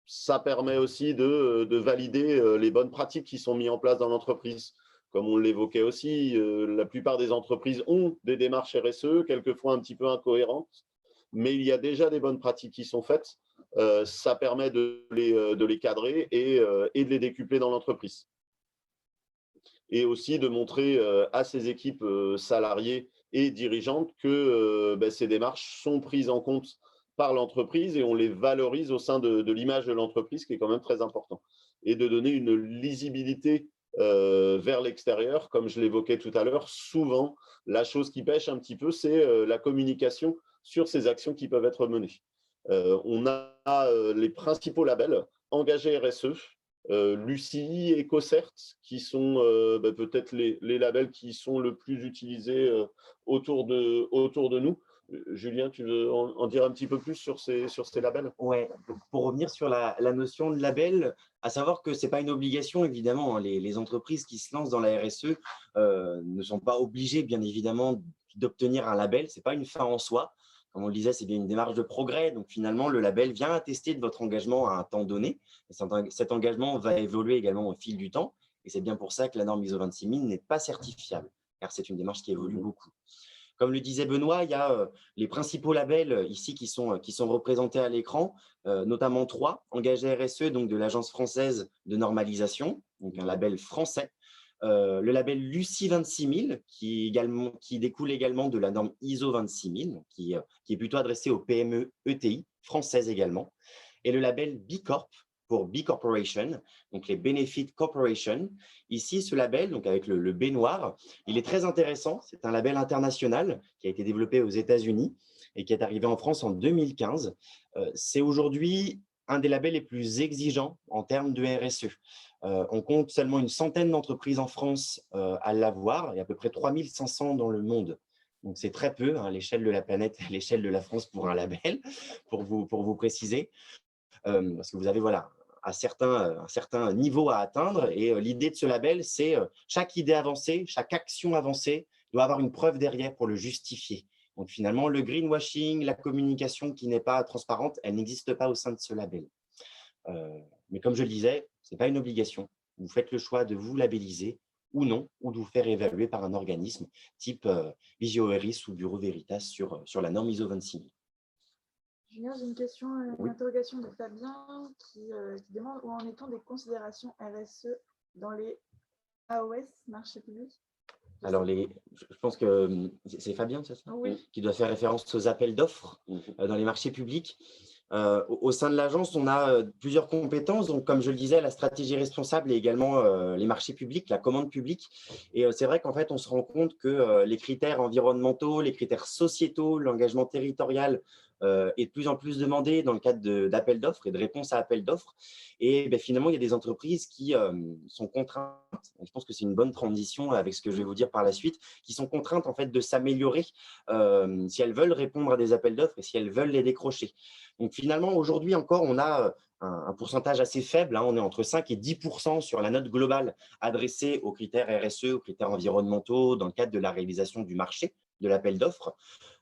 Ça permet aussi de valider les bonnes pratiques qui sont mises en place dans l'entreprise. Comme on l'évoquait aussi, la plupart des entreprises ont des démarches RSE, quelquefois un petit peu incohérentes, mais il y a déjà des bonnes pratiques qui sont faites. Ça permet de les cadrer et de les décupler dans l'entreprise. Et aussi de montrer à ces équipes salariées et dirigeantes que ces démarches sont prises en compte par l'entreprise et on les valorise au sein de l'image de l'entreprise, qui est quand même très important. Et de donner une lisibilité vers l'extérieur, comme je l'évoquais tout à l'heure, souvent, la chose qui pêche un petit peu, c'est la communication sur ces actions qui peuvent être menées. On a les principaux labels engagés RSE, Lucie, EcoCert, qui sont peut-être les labels qui sont le plus utilisés autour de nous. Julien, tu veux en dire un petit peu plus sur ces labels? Ouais, pour revenir sur la notion de label, à savoir que ce n'est pas une obligation, évidemment. Les entreprises qui se lancent dans la RSE ne sont pas obligées, bien évidemment, d'obtenir un label. Ce n'est pas une fin en soi. Comme on le disait, c'est bien une démarche de progrès. Donc, finalement, le label vient attester de votre engagement à un temps donné. Et cet engagement va évoluer également au fil du temps. Et c'est bien pour ça que la norme ISO 26000 n'est pas certifiable, car c'est une démarche qui évolue beaucoup. Comme le disait Benoît, il y a les principaux labels ici qui sont représentés à l'écran, notamment 3, engagés RSE, donc de l'Agence française de normalisation, donc un label français. Le label Lucie 26000, qui découle également de la norme ISO 26000, qui est plutôt adressée aux PME ETI, françaises également. Et le label B Corp, pour B Corporation, donc les Benefit Corporation. Ici, ce label, donc avec le B noir, il est très intéressant. C'est un label international qui a été développé aux États-Unis et qui est arrivé en France en 2015. C'est aujourd'hui un des labels les plus exigeants en termes de RSE. On compte seulement une centaine d'entreprises en France à l'avoir et à peu près 3500 dans le monde. Donc, c'est très peu à l'échelle de la planète, à l'échelle de la France pour un label, pour vous préciser. Parce que vous avez un certain niveau à atteindre. Et l'idée de ce label, c'est chaque idée avancée, chaque action avancée doit avoir une preuve derrière pour le justifier. Donc finalement, le greenwashing, la communication qui n'est pas transparente, elle n'existe pas au sein de ce label. Mais comme je le disais, ce n'est pas une obligation. Vous faites le choix de vous labelliser ou non, ou de vous faire évaluer par un organisme type Vigeo Eiris ou Bureau Veritas sur la norme ISO 26000. Julien, j'ai une question, une interrogation de Fabien qui demande où en est-on des considérations RSE dans les AOS, marché public? Alors, je pense que c'est Fabien, c'est ça? Oui. Qui doit faire référence aux appels d'offres dans les marchés publics. Au sein de l'agence, on a plusieurs compétences. Donc, comme je le disais, la stratégie responsable et également les marchés publics, la commande publique. Et c'est vrai qu'en fait, on se rend compte que les critères environnementaux, les critères sociétaux, l'engagement territorial est de plus en plus demandé dans le cadre d'appels d'offres et de réponses à appels d'offres. Et ben, finalement, il y a des entreprises qui sont contraintes, et je pense que c'est une bonne transition avec ce que je vais vous dire par la suite, qui sont contraintes en fait de s'améliorer si elles veulent répondre à des appels d'offres et si elles veulent les décrocher. Donc finalement, aujourd'hui encore, on a un pourcentage assez faible, hein, on est entre 5 et 10% sur la note globale adressée aux critères RSE, aux critères environnementaux, dans le cadre de la réalisation du marché, de l'appel d'offres.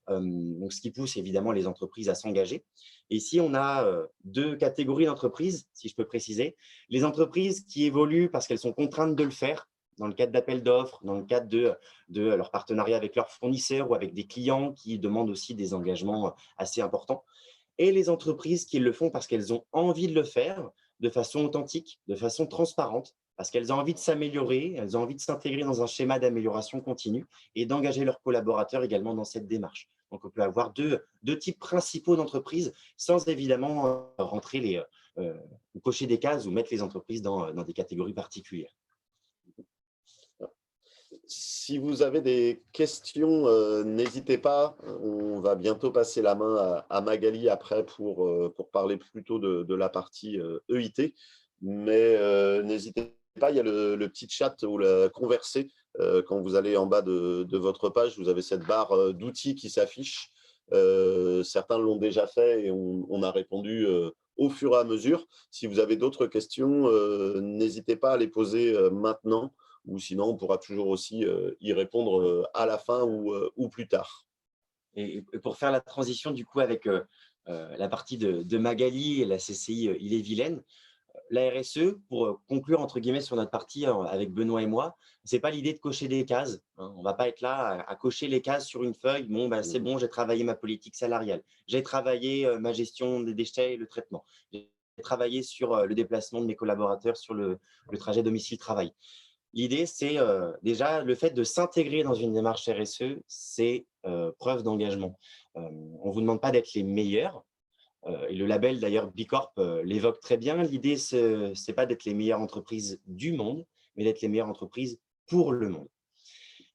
Donc, ce qui pousse évidemment les entreprises à s'engager. Et ici, on a deux catégories d'entreprises, si je peux préciser. Les entreprises qui évoluent parce qu'elles sont contraintes de le faire, dans le cadre d'appels d'offres, dans le cadre de leur partenariat avec leurs fournisseurs ou avec des clients qui demandent aussi des engagements assez importants. Et les entreprises qui le font parce qu'elles ont envie de le faire de façon authentique, de façon transparente, parce qu'elles ont envie de s'améliorer, elles ont envie de s'intégrer dans un schéma d'amélioration continue et d'engager leurs collaborateurs également dans cette démarche. Donc, on peut avoir deux types principaux d'entreprises sans évidemment rentrer ou cocher des cases ou mettre les entreprises dans des catégories particulières. Si vous avez des questions, n'hésitez pas. On va bientôt passer la main à Magali après pour parler plutôt de la partie EIT. Mais n'hésitez pas, il y a le petit chat ou la converser. Quand vous allez en bas de votre page, vous avez cette barre d'outils qui s'affiche. Certains l'ont déjà fait et on a répondu au fur et à mesure. Si vous avez d'autres questions, n'hésitez pas à les poser maintenant, ou sinon on pourra toujours aussi y répondre à la fin ou plus tard. Et pour faire la transition du coup avec la partie de Magali et la CCI Ille-et-Vilaine, la RSE, pour conclure entre guillemets sur notre partie avec Benoît et moi, c'est pas l'idée de cocher des cases, hein. On va pas être là à cocher les cases sur une feuille. Bon, ben, c'est bon, j'ai travaillé ma politique salariale, j'ai travaillé ma gestion des déchets et le traitement, j'ai travaillé sur le déplacement de mes collaborateurs sur le trajet domicile-travail. L'idée, c'est déjà le fait de s'intégrer dans une démarche RSE, c'est preuve d'engagement. On ne vous demande pas d'être les meilleurs, et le label d'ailleurs Bicorp l'évoque très bien. L'idée, ce n'est pas d'être les meilleures entreprises du monde, mais d'être les meilleures entreprises pour le monde.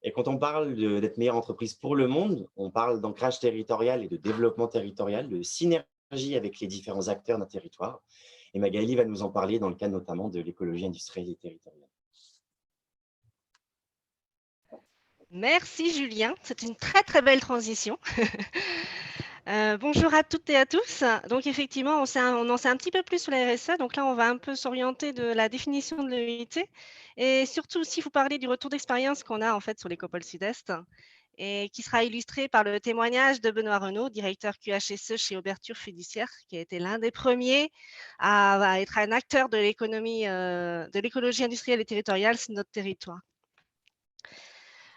Et quand on parle d'être meilleure entreprise pour le monde, on parle d'ancrage territorial et de développement territorial, de synergie avec les différents acteurs d'un territoire. Et Magali va nous en parler dans le cadre notamment de l'écologie industrielle et territoriale. Merci Julien, c'est une très très belle transition. Bonjour à toutes et à tous. Donc effectivement, on en sait un petit peu plus sur la RSE. Donc là, on va un peu s'orienter de la définition de l'EIT et surtout aussi vous parler du retour d'expérience qu'on a en fait sur l'Écopole Sud-Est et qui sera illustré par le témoignage de Benoît Renaud, directeur QHSE chez Ouverture Fiduciaire, qui a été l'un des premiers à être un acteur de l'économie, de l'écologie industrielle et territoriale sur notre territoire.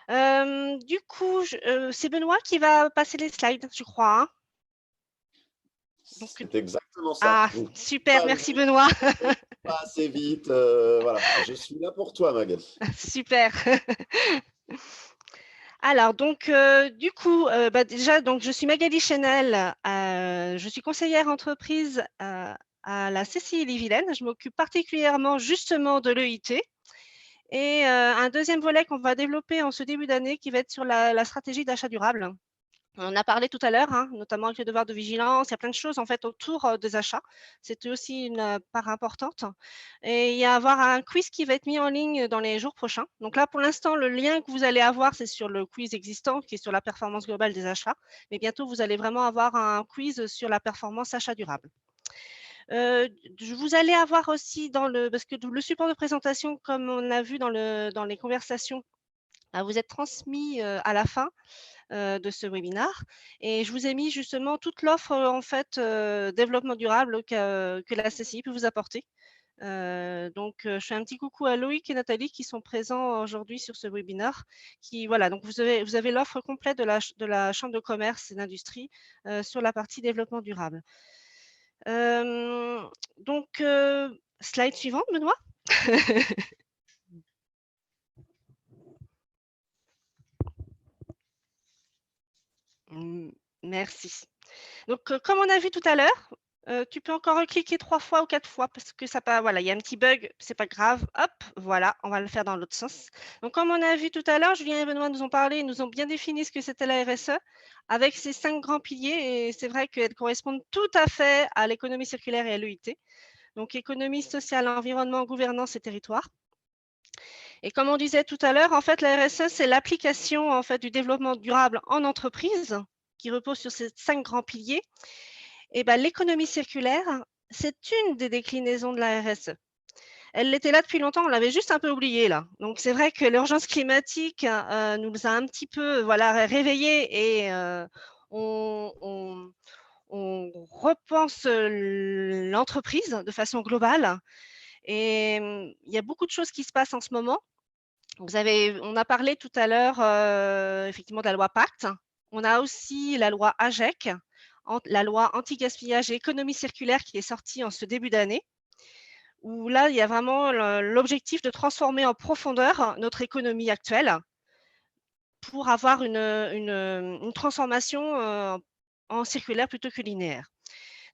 Du coup, c'est Benoît qui va passer les slides, je crois, hein. C'est exactement ça. Ah, Donc, super, merci Benoît. pas assez vite. Voilà, je suis là pour toi, Magali. Super. Alors, donc, du coup, déjà, donc, je suis Magali Chenel, je suis conseillère entreprise à la CCI Ille-et-Vilaine. Je m'occupe particulièrement justement de l'EIT. Et un deuxième volet qu'on va développer en ce début d'année qui va être sur la stratégie d'achat durable. On en a parlé tout à l'heure, hein, notamment avec le devoir de vigilance. Il y a plein de choses en fait autour des achats. C'était aussi une part importante. Et il y a avoir un quiz qui va être mis en ligne dans les jours prochains. Donc là, pour l'instant, le lien que vous allez avoir, c'est sur le quiz existant qui est sur la performance globale des achats. Mais bientôt, vous allez vraiment avoir un quiz sur la performance achat durable. Vous allez avoir aussi parce que le support de présentation, comme on a vu dans les conversations, vous êtes transmis à la fin de ce webinaire et je vous ai mis justement toute l'offre en fait développement durable que la CCI peut vous apporter. Donc, je fais un petit coucou à Loïc et Nathalie qui sont présents aujourd'hui sur ce webinaire. Voilà, donc vous avez l'offre complète de la Chambre de commerce et d'industrie sur la partie développement durable. Donc, slide suivante, Benoît. Merci. Donc, comme on a vu tout à l'heure, Tu peux encore recliquer 3 fois ou 4 fois parce que ça pas voilà, il y a un petit bug, c'est pas grave. Hop, voilà, on va le faire dans l'autre sens. Donc comme on a vu tout à l'heure, Julien et Benoît nous ont parlé, ils nous ont bien défini ce que c'était la RSE avec ces 5 grands piliers et c'est vrai qu'elles correspondent tout à fait à l'économie circulaire et à l'EIT. Donc économie sociale, environnement, gouvernance et territoire. Et comme on disait tout à l'heure, en fait, la RSE, c'est l'application en fait, du développement durable en entreprise qui repose sur ces 5 grands piliers. Et ben, l'économie circulaire, c'est une des déclinaisons de la RSE. Elle était là depuis longtemps, on l'avait juste un peu oubliée là. Donc c'est vrai que l'urgence climatique nous a un petit peu voilà, réveillés et on repense l'entreprise de façon globale. Et il y a beaucoup de choses qui se passent en ce moment. On a parlé tout à l'heure effectivement de la loi Pacte. On a aussi la loi AGEC, la loi anti-gaspillage et économie circulaire qui est sortie en ce début d'année, où là, il y a vraiment l'objectif de transformer en profondeur notre économie actuelle pour avoir une transformation en circulaire plutôt que linéaire.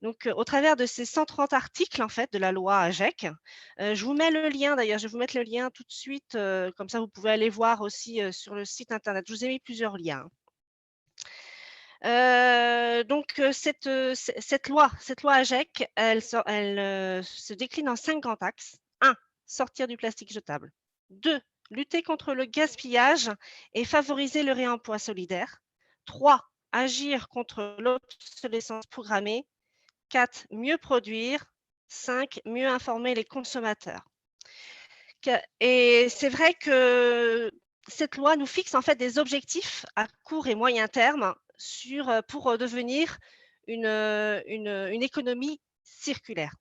Donc, au travers de ces 130 articles en fait de la loi AGEC, je vous mets le lien d'ailleurs, je vais vous mettre le lien tout de suite, comme ça vous pouvez aller voir aussi sur le site internet. Je vous ai mis plusieurs liens. Donc, cette loi AGEC, elle se décline en 5 grands axes. 1. Sortir du plastique jetable. 2. Lutter contre le gaspillage et favoriser le réemploi solidaire. 3. Agir contre l'obsolescence programmée. 4. Mieux produire. 5. Mieux informer les consommateurs. Et c'est vrai que cette loi nous fixe en fait des objectifs à court et moyen terme pour devenir une économie circulaire.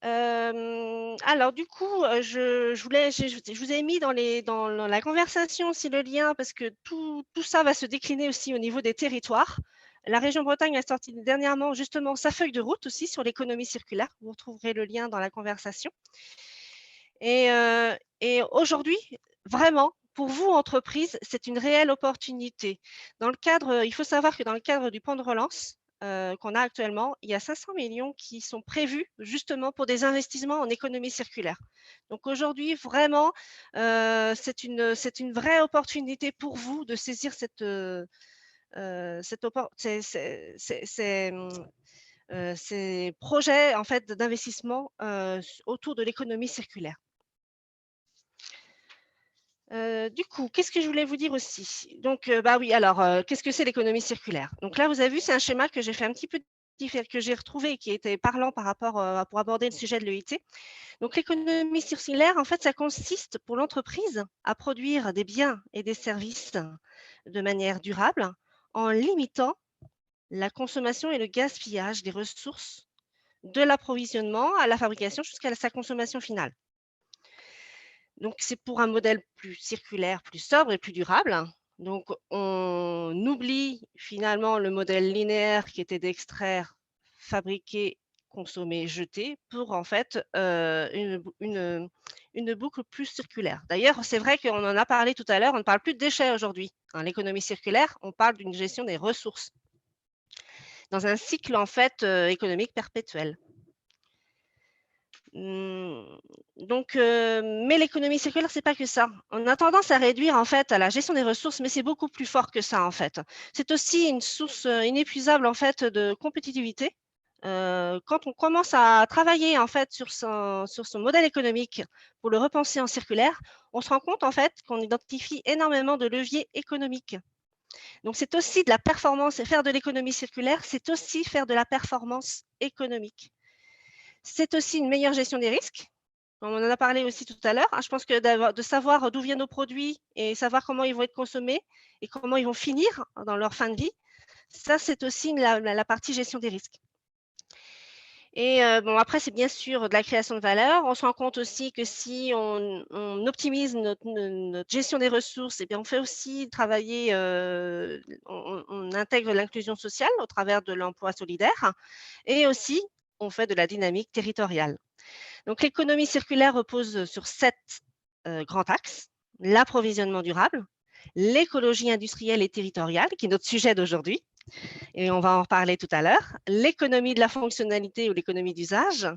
Alors du coup, je vous ai mis dans la conversation aussi le lien parce que tout ça va se décliner aussi au niveau des territoires. La région Bretagne a sorti dernièrement justement sa feuille de route aussi sur l'économie circulaire. Vous retrouverez le lien dans la conversation. Et aujourd'hui, vraiment, pour vous, entreprise, c'est une réelle opportunité. Il faut savoir que dans le cadre du plan de relance qu'on a actuellement, il y a 500 millions qui sont prévus justement pour des investissements en économie circulaire. Donc aujourd'hui, vraiment, c'est une vraie opportunité pour vous de saisir ces projets en fait, d'investissement autour de l'économie circulaire. Du coup, qu'est-ce que je voulais vous dire aussi? Donc, oui, alors, qu'est-ce que c'est l'économie circulaire? Donc là, vous avez vu, c'est un schéma que j'ai fait un petit peu que j'ai retrouvé et qui était parlant par rapport pour aborder le sujet de l'EIT. Donc, l'économie circulaire, en fait, ça consiste pour l'entreprise à produire des biens et des services de manière durable en limitant la consommation et le gaspillage des ressources de l'approvisionnement à la fabrication jusqu'à sa consommation finale. Donc, c'est pour un modèle plus circulaire, plus sobre et plus durable. Donc, on oublie finalement le modèle linéaire qui était d'extraire, fabriquer, consommer, jeter pour en fait une boucle plus circulaire. D'ailleurs, c'est vrai qu'on en a parlé tout à l'heure, on ne parle plus de déchets aujourd'hui. Dans l'économie circulaire, on parle d'une gestion des ressources dans un cycle en fait économique perpétuel. Donc, mais l'économie circulaire, c'est pas que ça. On a tendance à réduire en fait à la gestion des ressources, mais c'est beaucoup plus fort que ça en fait. C'est aussi une source inépuisable en fait de compétitivité. Quand on commence à travailler en fait sur son modèle économique pour le repenser en circulaire, on se rend compte en fait qu'on identifie énormément de leviers économiques. Donc, c'est aussi de la performance et faire de l'économie circulaire, c'est aussi faire de la performance économique. C'est aussi une meilleure gestion des risques. On en a parlé aussi tout à l'heure. Je pense que de savoir d'où viennent nos produits et savoir comment ils vont être consommés et comment ils vont finir dans leur fin de vie, ça, c'est aussi la partie gestion des risques. Et après, c'est bien sûr de la création de valeur. On se rend compte aussi que si on optimise notre gestion des ressources, bien, on fait aussi travailler, on intègre l'inclusion sociale au travers de l'emploi solidaire et aussi, on fait de la dynamique territoriale. Donc, l'économie circulaire repose sur 7 grands axes. L'approvisionnement durable, l'écologie industrielle et territoriale, qui est notre sujet d'aujourd'hui, et on va en reparler tout à l'heure, l'économie de la fonctionnalité ou l'économie d'usage.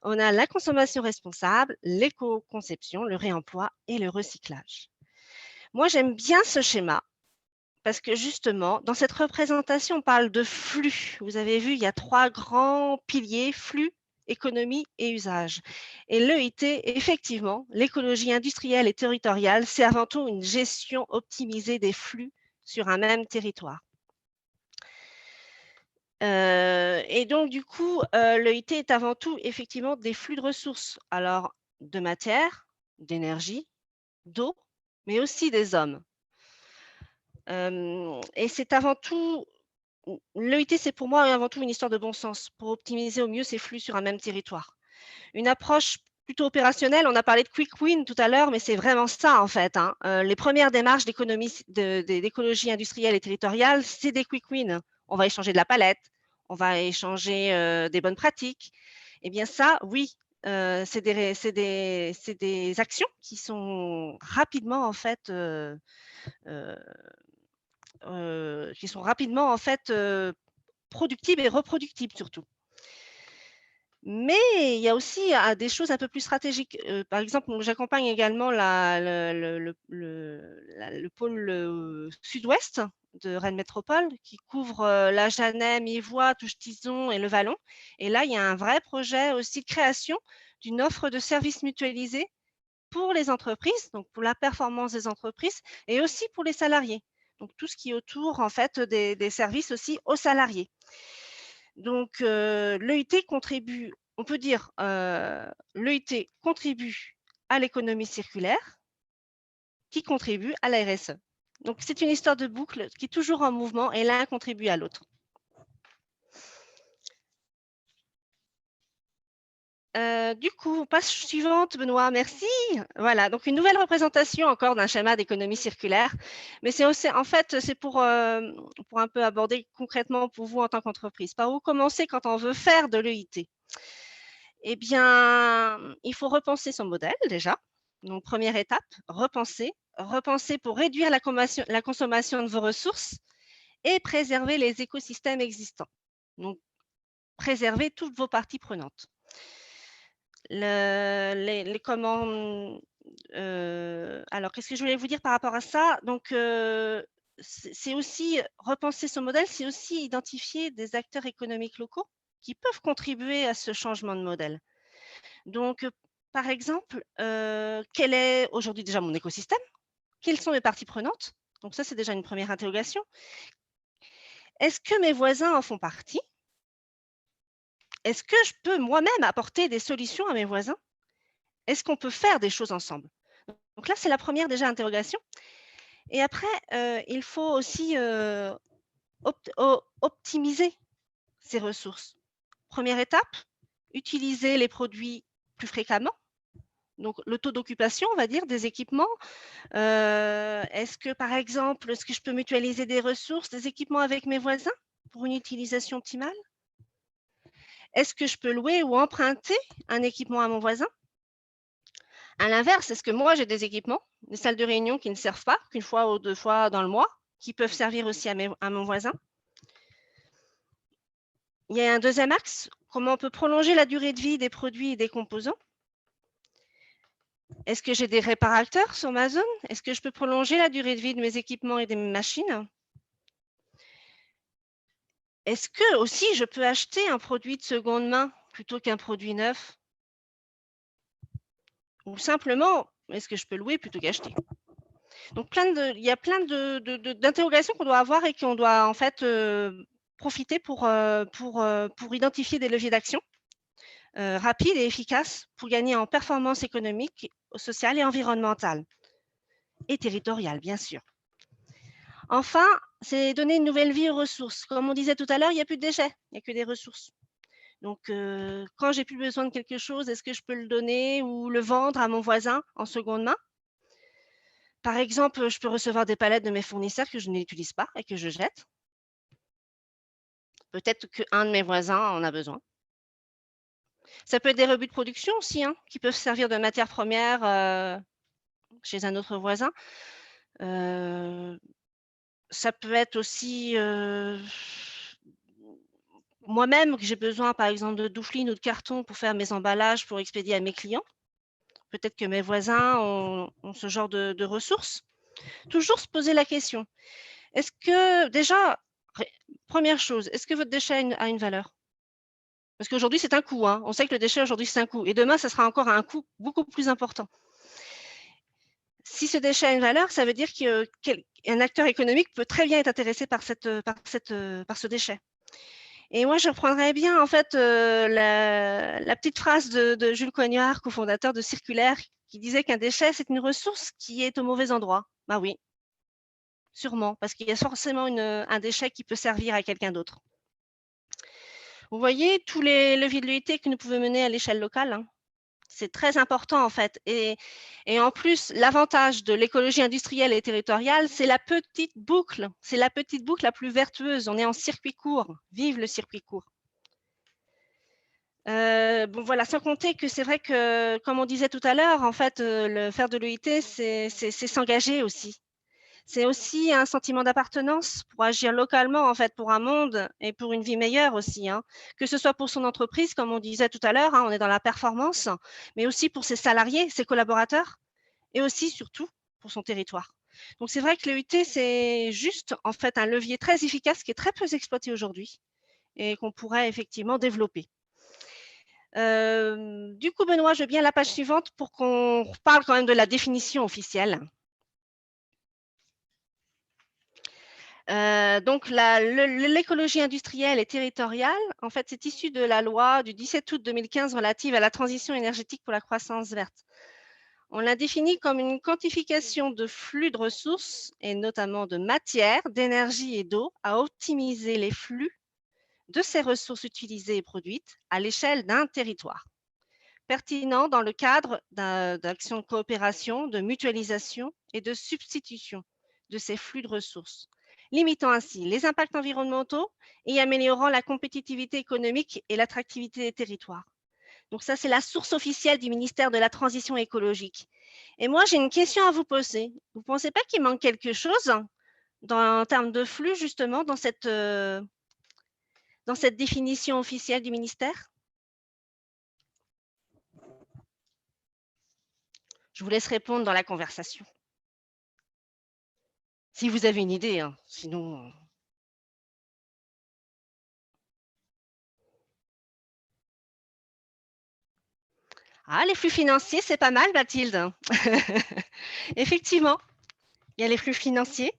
On a la consommation responsable, l'éco-conception, le réemploi et le recyclage. Moi, j'aime bien ce schéma parce que justement, dans cette représentation, on parle de flux. Vous avez vu, il y a 3 grands piliers, flux, économie et usage. Et l'EIT, effectivement, l'écologie industrielle et territoriale, c'est avant tout une gestion optimisée des flux sur un même territoire. Et donc, du coup, l'EIT est avant tout, effectivement, des flux de ressources. Alors, de matière, d'énergie, d'eau, mais aussi des hommes. Et c'est avant tout, l'EIT, c'est pour moi avant tout une histoire de bon sens pour optimiser au mieux ces flux sur un même territoire. Une approche plutôt opérationnelle, on a parlé de quick win tout à l'heure, mais c'est vraiment ça en fait. Hein. Les premières démarches d'écologie industrielle et territoriale, c'est des quick wins. On va échanger de la palette, on va échanger des bonnes pratiques. Eh bien ça, oui, c'est des actions qui sont rapidement en fait productibles et reproductibles surtout. Mais il y a aussi des choses un peu plus stratégiques. Par exemple, j'accompagne également le pôle sud-ouest de Rennes Métropole qui couvre la Jeannet, Mivois, Touches-Tizon et le Vallon. Et là, il y a un vrai projet aussi de création d'une offre de services mutualisés pour les entreprises, donc pour la performance des entreprises et aussi pour les salariés. Donc tout ce qui est autour en fait des services aussi aux salariés. Donc l'EIT contribue, on peut dire, l'EIT contribue à l'économie circulaire qui contribue à la RSE. Donc c'est une histoire de boucle qui est toujours en mouvement et l'un contribue à l'autre. Du coup, page suivante, Benoît, merci. Voilà, donc une nouvelle représentation encore d'un schéma d'économie circulaire. Mais c'est aussi, en fait, c'est pour un peu aborder concrètement pour vous en tant qu'entreprise. Par où commencer quand on veut faire de l'EIT? Eh bien, il faut repenser son modèle déjà. Donc, première étape, repenser. Repenser pour réduire la consommation de vos ressources et préserver les écosystèmes existants. Donc, préserver toutes vos parties prenantes. Alors, qu'est-ce que je voulais vous dire par rapport à ça? Donc, c'est aussi repenser son modèle, c'est aussi identifier des acteurs économiques locaux qui peuvent contribuer à ce changement de modèle. Donc, par exemple, quel est aujourd'hui déjà mon écosystème? Quelles sont mes parties prenantes? Donc ça, c'est déjà une première interrogation. Est-ce que mes voisins en font partie? Est-ce que je peux moi-même apporter des solutions à mes voisins? Est-ce qu'on peut faire des choses ensemble? Donc là, c'est la première déjà interrogation. Et après, il faut aussi optimiser ces ressources. Première étape, utiliser les produits plus fréquemment. Donc, le taux d'occupation, on va dire, des équipements. Est-ce que, par exemple, est-ce que je peux mutualiser des ressources, des équipements avec mes voisins pour une utilisation optimale? Est-ce que je peux louer ou emprunter un équipement à mon voisin? À l'inverse, est-ce que moi, j'ai des équipements, des salles de réunion qui ne servent pas qu'une fois ou 2 fois dans le mois, qui peuvent servir aussi à mon voisin? Il y a un deuxième axe, comment on peut prolonger la durée de vie des produits et des composants? Est-ce que j'ai des réparateurs sur ma zone? Est-ce que je peux prolonger la durée de vie de mes équipements et de mes machines? Est-ce que aussi je peux acheter un produit de seconde main plutôt qu'un produit neuf? Ou simplement, est-ce que je peux louer plutôt qu'acheter? Donc il y a plein d'interrogations qu'on doit avoir et qu'on doit en fait profiter pour identifier des leviers d'action rapides et efficaces pour gagner en performance économique, sociale et environnementale et territoriale, bien sûr. Enfin, c'est donner une nouvelle vie aux ressources. Comme on disait tout à l'heure, il n'y a plus de déchets, il n'y a que des ressources. Donc, quand j'ai plus besoin de quelque chose, est-ce que je peux le donner ou le vendre à mon voisin en seconde main? Par exemple, je peux recevoir des palettes de mes fournisseurs que je n'utilise pas et que je jette. Peut-être qu'un de mes voisins en a besoin. Ça peut être des rebuts de production aussi, hein, qui peuvent servir de matière première chez un autre voisin. ça peut être aussi moi-même que j'ai besoin, par exemple, de doufline ou de carton pour faire mes emballages pour expédier à mes clients. Peut-être que mes voisins ont ce genre de ressources. Toujours se poser la question. Est-ce que déjà, première chose, est-ce que votre déchet a une valeur? Parce qu'aujourd'hui, c'est un coût. Hein. On sait que le déchet, aujourd'hui, c'est un coût. Et demain, ça sera encore un coût beaucoup plus important. Si ce déchet a une valeur, ça veut dire qu'un acteur économique peut très bien être intéressé par ce déchet. Et moi, je reprendrais bien en fait la petite phrase de Jules Coignard, cofondateur de Circulaire, qui disait qu'un déchet, c'est une ressource qui est au mauvais endroit. Ben oui, sûrement, parce qu'il y a forcément un déchet qui peut servir à quelqu'un d'autre. Vous voyez tous les leviers de l'UIT que nous pouvons mener à l'échelle locale, hein. C'est très important en fait. Et en plus, l'avantage de l'écologie industrielle et territoriale, c'est la petite boucle. C'est la petite boucle la plus vertueuse. On est en circuit court. Vive le circuit court. Bon voilà, sans compter que c'est vrai que, comme on disait tout à l'heure, en fait, le faire de l'UIT, c'est s'engager aussi. C'est aussi un sentiment d'appartenance pour agir localement, en fait, pour un monde et pour une vie meilleure aussi, hein. Que ce soit pour son entreprise, comme on disait tout à l'heure, hein, on est dans la performance, mais aussi pour ses salariés, ses collaborateurs et aussi, surtout, pour son territoire. Donc, c'est vrai que l'UIT, c'est juste, en fait, un levier très efficace qui est très peu exploité aujourd'hui et qu'on pourrait effectivement développer. Du coup, Benoît, je veux bien la page suivante pour qu'on parle quand même de la définition officielle. Donc l'écologie industrielle et territoriale, en fait, c'est issu de la loi du 17 août 2015 relative à la transition énergétique pour la croissance verte. On l'a définie comme une quantification de flux de ressources, et notamment de matière, d'énergie et d'eau, à optimiser les flux de ces ressources utilisées et produites à l'échelle d'un territoire, pertinent dans le cadre d'actions de coopération, de mutualisation et de substitution de ces flux de ressources, limitant ainsi les impacts environnementaux et améliorant la compétitivité économique et l'attractivité des territoires. Donc ça, c'est la source officielle du ministère de la Transition écologique. Et moi, j'ai une question à vous poser. Vous ne pensez pas qu'il manque quelque chose en termes de flux, justement, dans cette définition officielle du ministère? Je vous laisse répondre dans la conversation. Si vous avez une idée, hein, sinon. Ah, les flux financiers, c'est pas mal, Mathilde. Effectivement, il y a les flux financiers.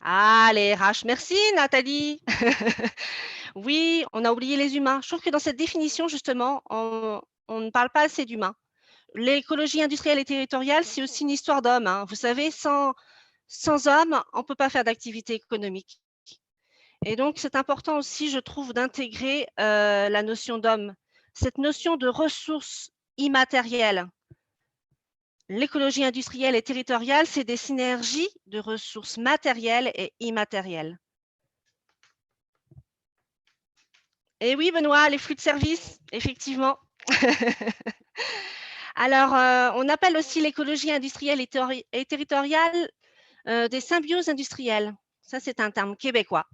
Ah, les RH. Merci, Nathalie. Oui, on a oublié les humains. Je trouve que dans cette définition, justement, on ne parle pas assez d'humains. L'écologie industrielle et territoriale, c'est aussi une histoire d'hommes, hein. Vous savez, sans hommes, on ne peut pas faire d'activité économique. Et donc, c'est important aussi, je trouve, d'intégrer la notion d'homme, cette notion de ressources immatérielles. L'écologie industrielle et territoriale, c'est des synergies de ressources matérielles et immatérielles. Et oui, Benoît, les flux de services, effectivement. Alors, on appelle aussi l'écologie industrielle et territoriale des symbioses industrielles. Ça, c'est un terme québécois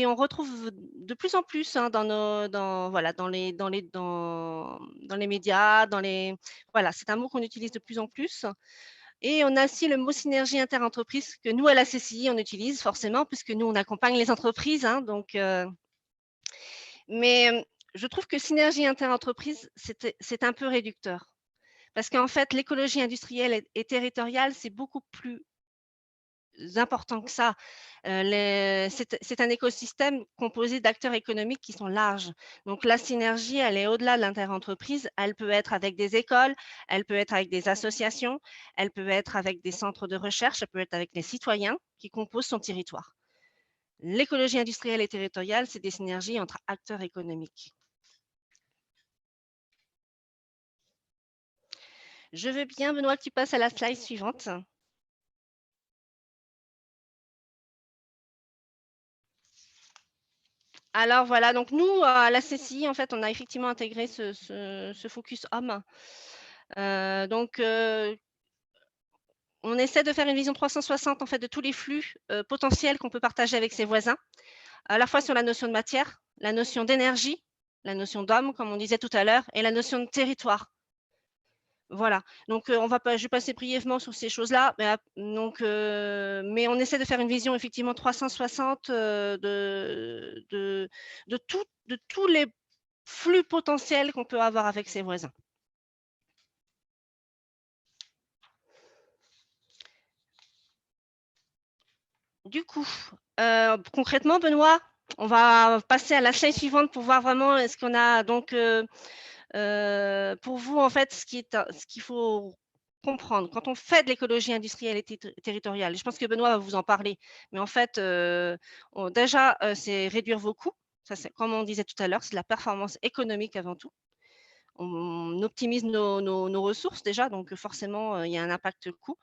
on retrouve de plus en plus, hein, dans les médias, voilà, c'est un mot qu'on utilise de plus en plus. Et on a aussi le mot synergie interentreprise que nous, à la CCI, on utilise forcément puisque nous, on accompagne les entreprises, hein, donc mais je trouve que synergie interentreprise, c'est un peu réducteur. Parce qu'en fait, l'écologie industrielle et territoriale, c'est beaucoup plus important que ça. C'est un écosystème composé d'acteurs économiques qui sont larges. Donc la synergie, elle est au-delà de l'interentreprise. Elle peut être avec des écoles, elle peut être avec des associations, elle peut être avec des centres de recherche, elle peut être avec les citoyens qui composent son territoire. L'écologie industrielle et territoriale, c'est des synergies entre acteurs économiques. Je veux bien, Benoît, que tu passes à la slide suivante. Alors voilà, donc nous, à la CCI, en fait, on a effectivement intégré ce focus homme. Donc, on essaie de faire une vision 360 en fait, de tous les flux potentiels qu'on peut partager avec ses voisins, à la fois sur la notion de matière, la notion d'énergie, la notion d'homme, comme on disait tout à l'heure, et la notion de territoire. Voilà, donc je vais passer brièvement sur ces choses-là, mais on essaie de faire une vision effectivement 360 de tous les flux potentiels qu'on peut avoir avec ses voisins. Du coup, concrètement, Benoît, on va passer à la slide suivante pour voir vraiment ce qu'on a donc pour vous, en fait, ce qu'il faut comprendre quand on fait de l'écologie industrielle et territoriale. Je pense que Benoît va vous en parler, mais en fait, déjà, c'est réduire vos coûts. Ça, c'est comme on disait tout à l'heure, c'est de la performance économique avant tout. On optimise nos ressources déjà, donc forcément, il y a un impact coût.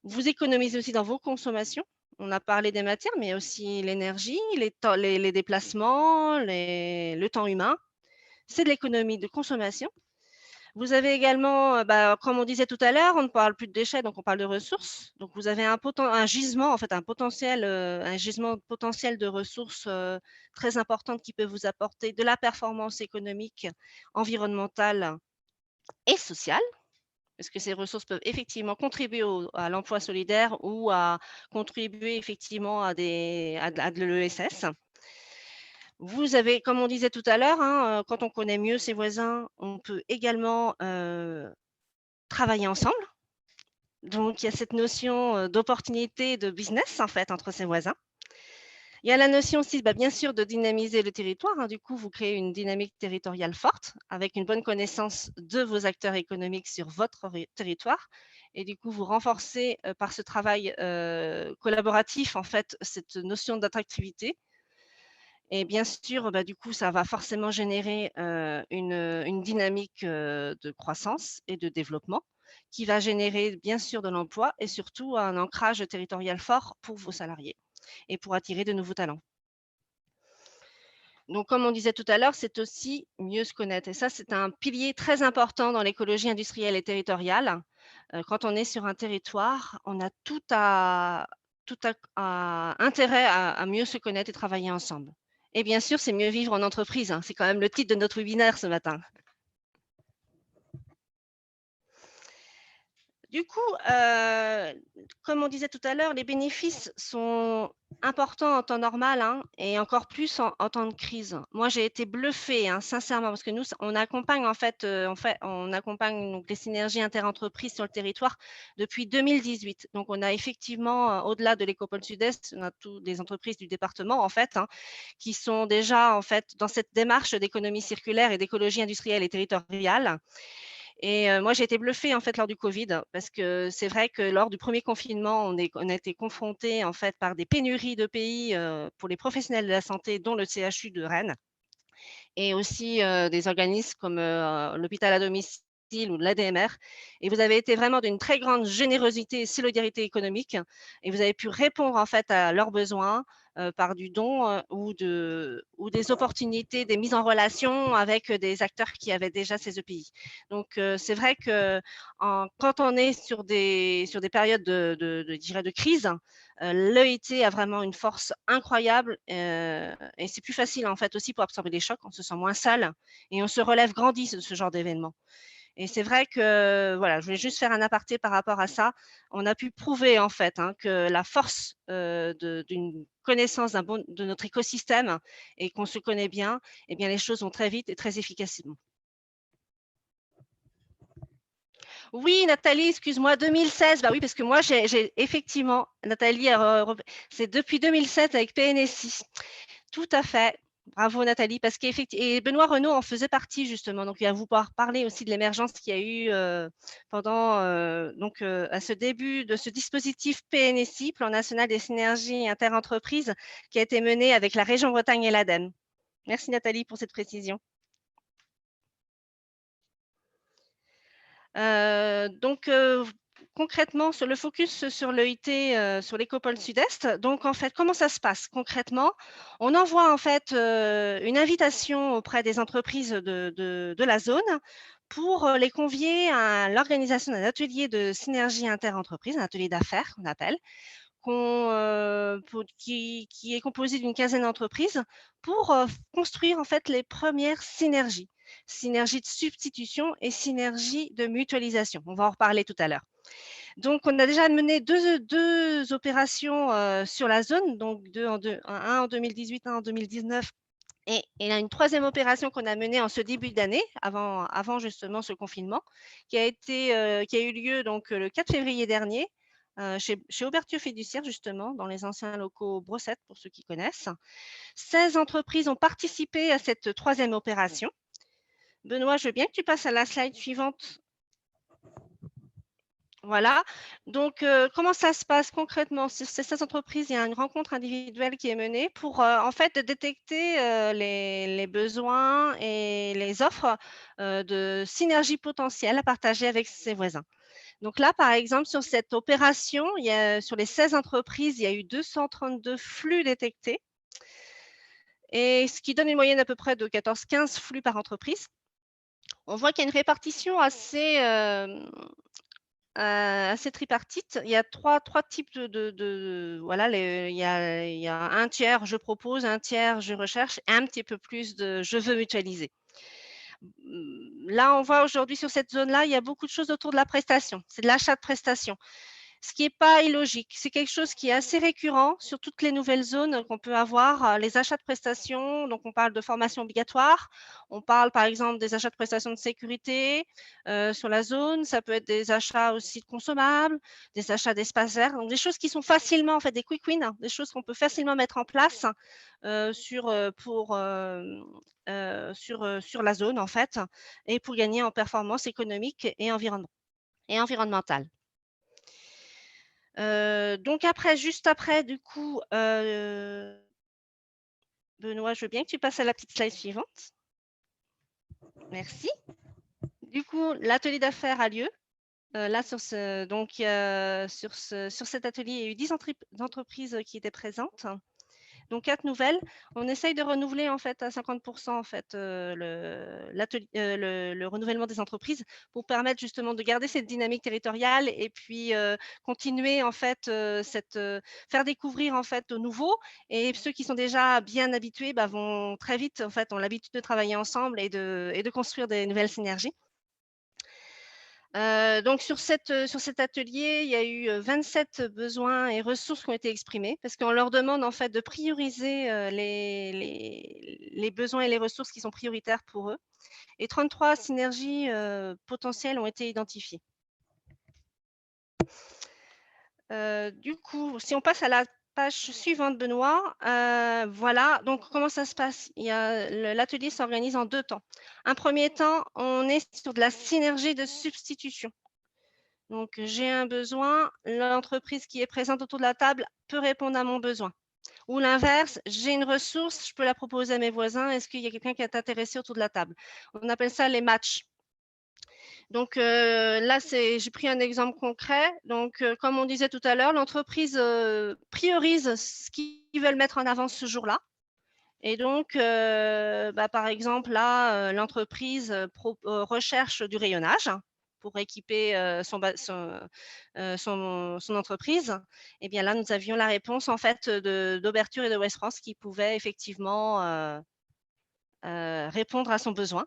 Vous économisez aussi dans vos consommations. On a parlé des matières, mais aussi l'énergie, les déplacements, le temps humain. C'est de l'économie de consommation. Vous avez également, comme on disait tout à l'heure, on ne parle plus de déchets, donc on parle de ressources. Donc vous avez un gisement, en fait, un gisement potentiel de ressources très importantes qui peut vous apporter de la performance économique, environnementale et sociale, parce que ces ressources peuvent effectivement contribuer à l'emploi solidaire ou à contribuer effectivement à de l'ESS. Vous avez, comme on disait tout à l'heure, hein, quand on connaît mieux ses voisins, on peut également travailler ensemble. Donc, il y a cette notion d'opportunité de business, en fait, entre ses voisins. Il y a la notion aussi, bien sûr, de dynamiser le territoire. Hein. Du coup, vous créez une dynamique territoriale forte avec une bonne connaissance de vos acteurs économiques sur votre territoire. Et du coup, vous renforcez par ce travail collaboratif, en fait, cette notion d'attractivité. Et bien sûr, du coup, ça va forcément générer une dynamique de croissance et de développement qui va générer bien sûr de l'emploi et surtout un ancrage territorial fort pour vos salariés et pour attirer de nouveaux talents. Donc, comme on disait tout à l'heure, c'est aussi mieux se connaître. Et ça, c'est un pilier très important dans l'écologie industrielle et territoriale. Quand on est sur un territoire, on a intérêt à mieux se connaître et travailler ensemble. Et bien sûr, c'est mieux vivre en entreprise. Hein. C'est quand même le titre de notre webinaire ce matin. Du coup, comme on disait tout à l'heure, les bénéfices sont importants en temps normal hein, et encore plus en temps de crise. Moi, j'ai été bluffée, hein, sincèrement, parce que nous, on accompagne on accompagne donc, les synergies interentreprises sur le territoire depuis 2018. Donc, on a effectivement, au-delà de l'Écopole Sud-Est, on a toutes des entreprises du département, en fait, hein, qui sont déjà, en fait, dans cette démarche d'économie circulaire et d'écologie industrielle et territoriale. Et moi, j'ai été bluffée en fait lors du Covid parce que c'est vrai que lors du premier confinement, on a été confrontés en fait par des pénuries de pays pour les professionnels de la santé, dont le CHU de Rennes, et aussi des organismes comme l'hôpital à domicile ou l'ADMR. Et vous avez été vraiment d'une très grande générosité et solidarité économique, et vous avez pu répondre en fait à leurs besoins par du don ou des opportunités, des mises en relation avec des acteurs qui avaient déjà ces EPI. Donc, c'est vrai que quand on est sur des périodes de crise, l'EIT a vraiment une force incroyable et c'est plus facile en fait aussi pour absorber les chocs. On se sent moins seul et on se relève grandi de ce genre d'événement. Et c'est vrai que, voilà, je voulais juste faire un aparté par rapport à ça. On a pu prouver en fait hein, que la force d'une connaissance de notre écosystème et qu'on se connaît bien, eh bien les choses vont très vite et très efficacement. Oui, Nathalie, excuse-moi, 2016. Bah oui, parce que moi, j'ai effectivement, Nathalie, c'est depuis 2007 avec PNSI. Tout à fait. Bravo Nathalie, parce qu'effectivement, et Benoît Renaud en faisait partie justement, donc il va vous pouvoir parler aussi de l'émergence qu'il y a eu pendant à ce début de ce dispositif PNSI, Plan National des Synergies Interentreprises, qui a été mené avec la région Bretagne et l'ADEME. Merci Nathalie pour cette précision. Concrètement, sur le focus sur l'EIT, sur l'Écopole Sud-Est, donc en fait, comment ça se passe concrètement? On envoie en fait une invitation auprès des entreprises de la zone pour les convier à l'organisation d'un atelier de synergie inter-entreprise, un atelier d'affaires qu'on appelle, qui est composé d'une quinzaine d'entreprises pour construire en fait les premières synergies. Synergie de substitution et synergie de mutualisation. On va en reparler tout à l'heure. Donc, on a déjà mené deux opérations sur la zone, donc un en 2018, un en 2019. Et il y a une troisième opération qu'on a menée en ce début d'année, avant justement ce confinement, qui a eu lieu donc le 4 février dernier, chez Auberture Fiduciaire, justement, dans les anciens locaux Brossette, pour ceux qui connaissent. 16 entreprises ont participé à cette troisième opération. Benoît, je veux bien que tu passes à la slide suivante. Voilà. Donc, comment ça se passe concrètement? Sur ces 16 entreprises, il y a une rencontre individuelle qui est menée pour, en fait, détecter les besoins et les offres de synergie potentielle à partager avec ses voisins. Donc là, par exemple, sur cette opération, sur les 16 entreprises, il y a eu 232 flux détectés, et ce qui donne une moyenne à peu près de 14-15 flux par entreprise. On voit qu'il y a une répartition assez tripartite. Il y a trois types voilà, il y a un tiers je propose, un tiers je recherche, et un petit peu plus de je veux mutualiser. Là, on voit aujourd'hui sur cette zone-là, il y a beaucoup de choses autour de la prestation. C'est de l'achat de prestations, ce qui n'est pas illogique. C'est quelque chose qui est assez récurrent sur toutes les nouvelles zones qu'on peut avoir, les achats de prestations. Donc, on parle de formation obligatoire. On parle, par exemple, des achats de prestations de sécurité sur la zone. Ça peut être des achats aussi de consommables, des achats d'espaces verts. Donc, des choses qui sont facilement, en fait, des quick wins, des choses qu'on peut facilement mettre en place sur la zone, en fait, et pour gagner en performance économique et environnementale. Donc juste après, du coup, Benoît, je veux bien que tu passes à la petite slide suivante. Merci. Du coup, l'atelier d'affaires a lieu. Là, sur cet atelier, il y a eu 10 entreprises qui étaient présentes. Donc 4 nouvelles. On essaye de renouveler en fait à 50% en fait le renouvellement des entreprises pour permettre justement de garder cette dynamique territoriale et puis continuer en fait faire découvrir en fait aux nouveaux, et ceux qui sont déjà bien habitués vont très vite en fait ont l'habitude de travailler ensemble et de construire des nouvelles synergies. Donc sur cet atelier, il y a eu 27 besoins et ressources qui ont été exprimés, parce qu'on leur demande en fait de prioriser les besoins et les ressources qui sont prioritaires pour eux, et 33 synergies potentielles ont été identifiées. Du coup, si on passe à la page suivante, Benoît, voilà, donc comment ça se passe? L'atelier s'organise en 2 temps. Un premier temps, on est sur de la synergie de substitution. Donc, j'ai un besoin, l'entreprise qui est présente autour de la table peut répondre à mon besoin. Ou l'inverse, j'ai une ressource, je peux la proposer à mes voisins. Est-ce qu'il y a quelqu'un qui est intéressé autour de la table? On appelle ça les matchs. Donc là, j'ai pris un exemple concret. Donc, comme on disait tout à l'heure, l'entreprise priorise ce qu'ils veulent mettre en avant ce jour-là. Et donc, par exemple, là, l'entreprise recherche du rayonnage pour équiper son entreprise. Et bien là, nous avions la réponse en fait d'Auberture et de West France qui pouvaient effectivement répondre à son besoin.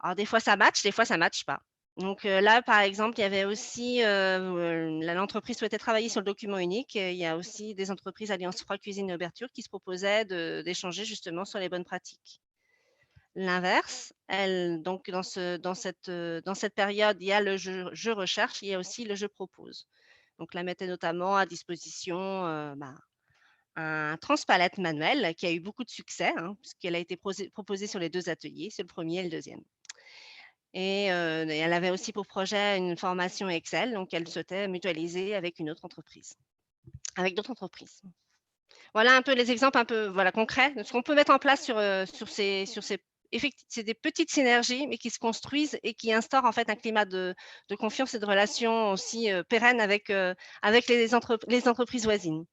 Alors des fois ça match, des fois ça matche pas. Donc là, par exemple, il y avait aussi l'entreprise souhaitait travailler sur le document unique. Il y a aussi des entreprises Alliance Froid Cuisine et Ouverture qui se proposaient d'échanger justement sur les bonnes pratiques. L'inverse, donc dans cette période, il y a le je recherche, il y a aussi le je propose. Donc la mettait notamment à disposition un transpalette manuel qui a eu beaucoup de succès, puisqu'elle a été proposée sur les 2 ateliers, sur le premier et le deuxième. Et elle avait aussi pour projet une formation Excel, donc elle souhaitait mutualiser avec d'autres entreprises. Voilà un peu les exemples un peu concrets de ce qu'on peut mettre en place sur ces c'est des petites synergies, mais qui se construisent et qui instaurent en fait un climat de confiance et de relations aussi pérennes avec les entreprises voisines.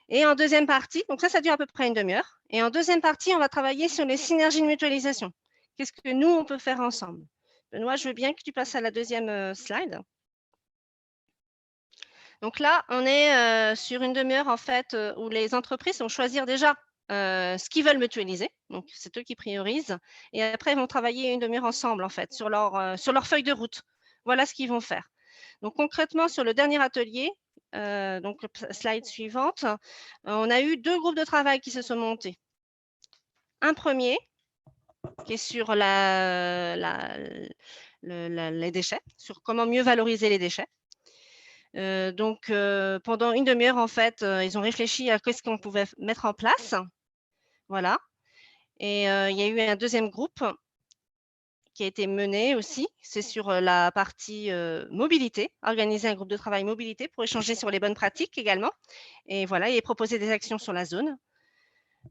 Et en deuxième partie, donc ça dure à peu près une demi-heure. Et en deuxième partie, on va travailler sur les synergies de mutualisation. qu'est-ce que nous, on peut faire ensemble. Benoît, je veux bien que tu passes à la deuxième slide. Donc là, on est sur une demi-heure en fait où les entreprises vont choisir déjà ce qu'ils veulent mutualiser. Donc, c'est eux qui priorisent. Et après, ils vont travailler une demi-heure ensemble en fait sur leur feuille de route. Voilà ce qu'ils vont faire. Donc, concrètement, sur le dernier atelier, donc slide suivante, on a eu 2 groupes de travail qui se sont montés. Un premier qui est sur les déchets, sur comment mieux valoriser les déchets. Donc, pendant une demi-heure, en fait, ils ont réfléchi à qu'est-ce qu'on pouvait mettre en place. Voilà. Et il y a eu un deuxième groupe qui a été mené aussi. C'est sur la partie mobilité, organiser un groupe de travail mobilité pour échanger sur les bonnes pratiques également. Et voilà, et proposer des actions sur la zone.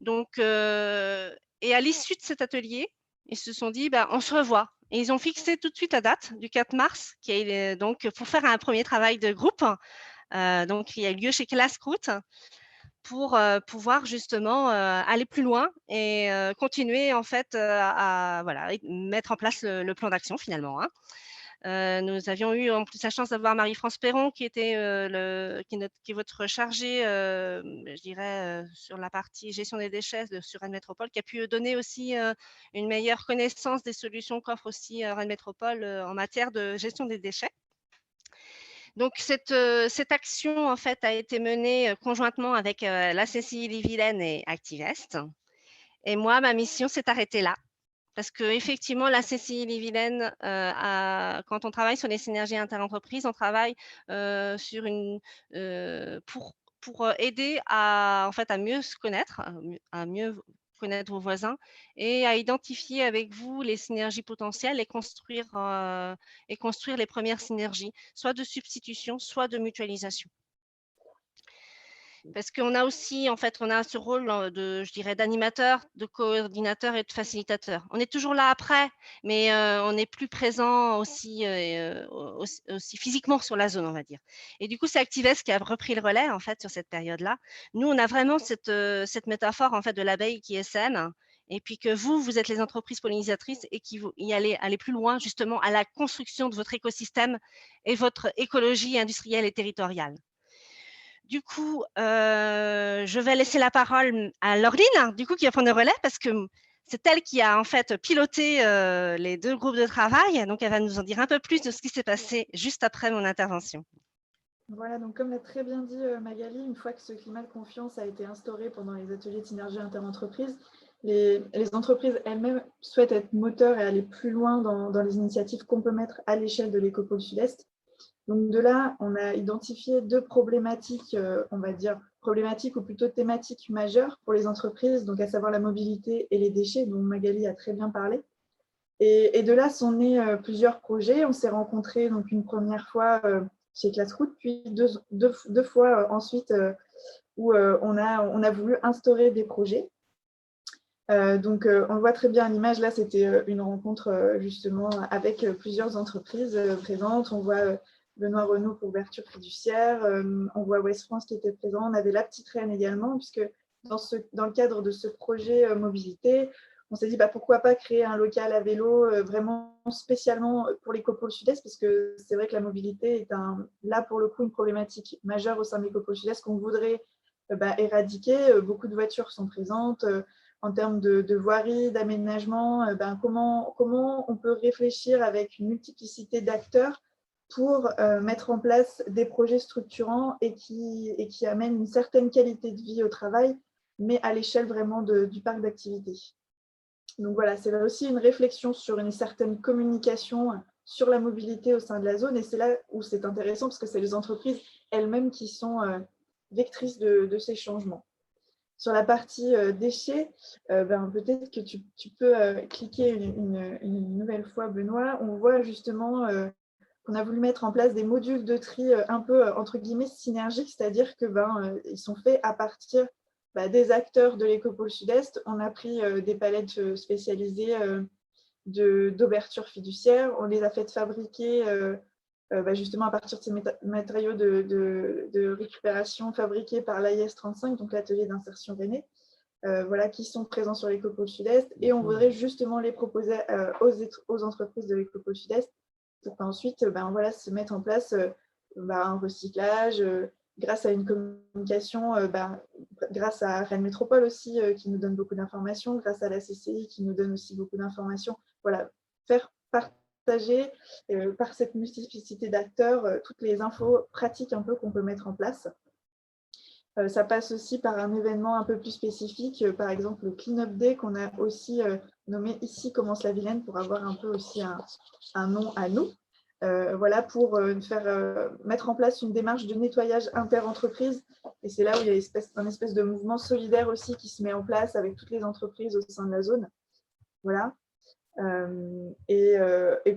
Donc, et à l'issue de cet atelier, ils se sont dit, bah, on se revoit. Et ils ont fixé tout de suite la date du 4 mars, qui est donc pour faire un premier travail de groupe. Donc, il y a lieu chez Classroute pour pouvoir justement aller plus loin et continuer en fait à voilà, mettre en place le plan d'action finalement. Hein. Nous avions eu en plus la chance d'avoir Marie-France Perron qui était qui est votre chargée, je dirais, sur la partie gestion des déchets sur Rennes Métropole, qui a pu donner aussi une meilleure connaissance des solutions qu'offre aussi Rennes Métropole en matière de gestion des déchets. Donc, cette action, en fait, a été menée conjointement avec la CCI Ille-et-Vilaine et Activest. Et moi, ma mission s'est arrêtée là. Parce qu'effectivement, la CCI Ille-et-Vilaine, quand on travaille sur les synergies interentreprises, on travaille pour aider à mieux se connaître, à mieux connaître vos voisins et à identifier avec vous les synergies potentielles et construire les premières synergies, soit de substitution, soit de mutualisation. Parce qu'on a aussi, en fait, on a ce rôle je dirais, d'animateur, de coordinateur et de facilitateur. On est toujours là après, mais on n'est plus présent aussi physiquement sur la zone, on va dire. Et du coup, c'est Activest qui a repris le relais, en fait, sur cette période-là. Nous, on a vraiment cette métaphore, en fait, de l'abeille qui sème, et puis que vous êtes les entreprises pollinisatrices et qui y allez plus loin, justement, à la construction de votre écosystème et votre écologie industrielle et territoriale. Du coup, je vais laisser la parole à Laureline, du coup, qui va prendre le relais parce que c'est elle qui a en fait piloté les 2 groupes de travail. Donc, elle va nous en dire un peu plus de ce qui s'est passé juste après mon intervention. Voilà, donc comme l'a très bien dit Magali, une fois que ce climat de confiance a été instauré pendant les ateliers de synergie interentreprises, les entreprises elles-mêmes souhaitent être moteurs et aller plus loin dans les initiatives qu'on peut mettre à l'échelle de l'Écopôle Sud-Est. Donc de là, on a identifié 2 problématiques, on va dire problématiques ou plutôt thématiques majeures pour les entreprises, donc à savoir la mobilité et les déchets, dont Magali a très bien parlé. Et de là sont nés plusieurs projets. On s'est rencontrés donc une première fois chez Classroute, puis deux fois ensuite où on a voulu instaurer des projets. Donc, on le voit très bien à l'image. Là, c'était une rencontre justement avec plusieurs entreprises présentes. On voit Benoît Renaud pour ouverture fiduciaire. On voit West France qui était présent. On avait la petite reine également, puisque dans le cadre de ce projet mobilité, on s'est dit pourquoi pas créer un local à vélo vraiment spécialement pour l'Écopôle Sud-Est, parce que c'est vrai que la mobilité est là pour le coup une problématique majeure au sein de l'Écopôle Sud-Est qu'on voudrait éradiquer. Beaucoup de voitures sont présentes. En termes de voirie, d'aménagement, comment on peut réfléchir avec une multiplicité d'acteurs pour mettre en place des projets structurants et qui amènent une certaine qualité de vie au travail, mais à l'échelle vraiment du parc d'activités. Donc voilà, c'est aussi une réflexion sur une certaine communication sur la mobilité au sein de la zone, et c'est là où c'est intéressant parce que c'est les entreprises elles-mêmes qui sont vectrices de ces changements. Sur la partie déchets, peut-être que tu peux cliquer une nouvelle fois, Benoît. On voit justement qu'on a voulu mettre en place des modules de tri un peu, entre guillemets, synergiques, c'est-à-dire que ils sont faits à partir des acteurs de l'Écopôle Sud-Est. On a pris des palettes spécialisées d'ouverture fiduciaire. On les a fait fabriquer justement à partir de ces matériaux de récupération fabriqués par l'AIS 35, donc l'atelier d'insertion rennais. voilà, qui sont présents sur l'Écopôle Sud-Est, et on voudrait justement les proposer aux entreprises de l'Écopôle Sud-Est pour qu'ensuite voilà, se mettre en place un recyclage grâce à une communication, grâce à Rennes Métropole aussi qui nous donne beaucoup d'informations, grâce à la CCI qui nous donne aussi beaucoup d'informations. Voilà, faire partager par cette multiplicité d'acteurs toutes les infos pratiques un peu qu'on peut mettre en place. Ça passe aussi par un événement un peu plus spécifique, par exemple le Clean Up Day qu'on a aussi nommé Ici commence la Vilaine pour avoir un peu aussi un nom à nous. Voilà, pour mettre en place une démarche de nettoyage inter-entreprise. Et c'est là où il y a un espèce de mouvement solidaire aussi qui se met en place avec toutes les entreprises au sein de la zone. Voilà. Et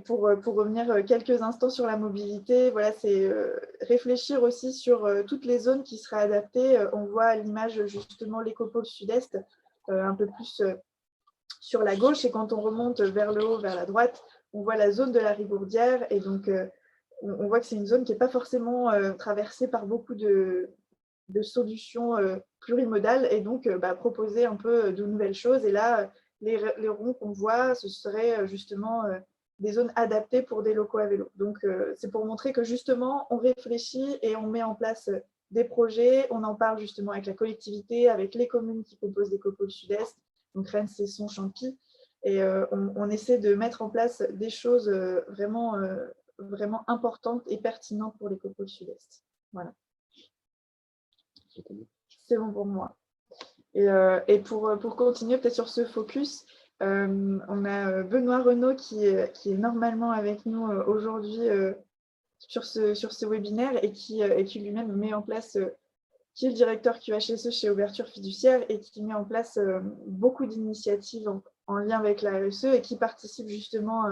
pour revenir quelques instants sur la mobilité, voilà, c'est réfléchir aussi sur toutes les zones qui seraient adaptées. On voit à l'image justement l'Écopôle Sud-Est, un peu plus sur la gauche, et quand on remonte vers le haut, vers la droite, on voit la zone de la Ribourdière, et donc on voit que c'est une zone qui n'est pas forcément traversée par beaucoup de solutions plurimodales, et donc proposer un peu de nouvelles choses. Et là, les ronds qu'on voit, ce seraient justement des zones adaptées pour des locaux à vélo. Donc, c'est pour montrer que justement, on réfléchit et on met en place des projets. On en parle justement avec la collectivité, avec les communes qui composent l'Écopôle Sud-Est, donc Rennes, Cesson, Champy. Et on essaie de mettre en place des choses vraiment importantes et pertinentes pour l'Écopôle Sud-Est. Voilà. C'est bon pour moi. Et pour continuer peut-être sur ce focus, on a Benoît Renaud qui est normalement avec nous aujourd'hui sur ce webinaire, et qui lui-même met en place, qui est le directeur QHSE chez Ouverture Fiduciaire, et qui met en place beaucoup d'initiatives en lien avec la RSE, et qui participe justement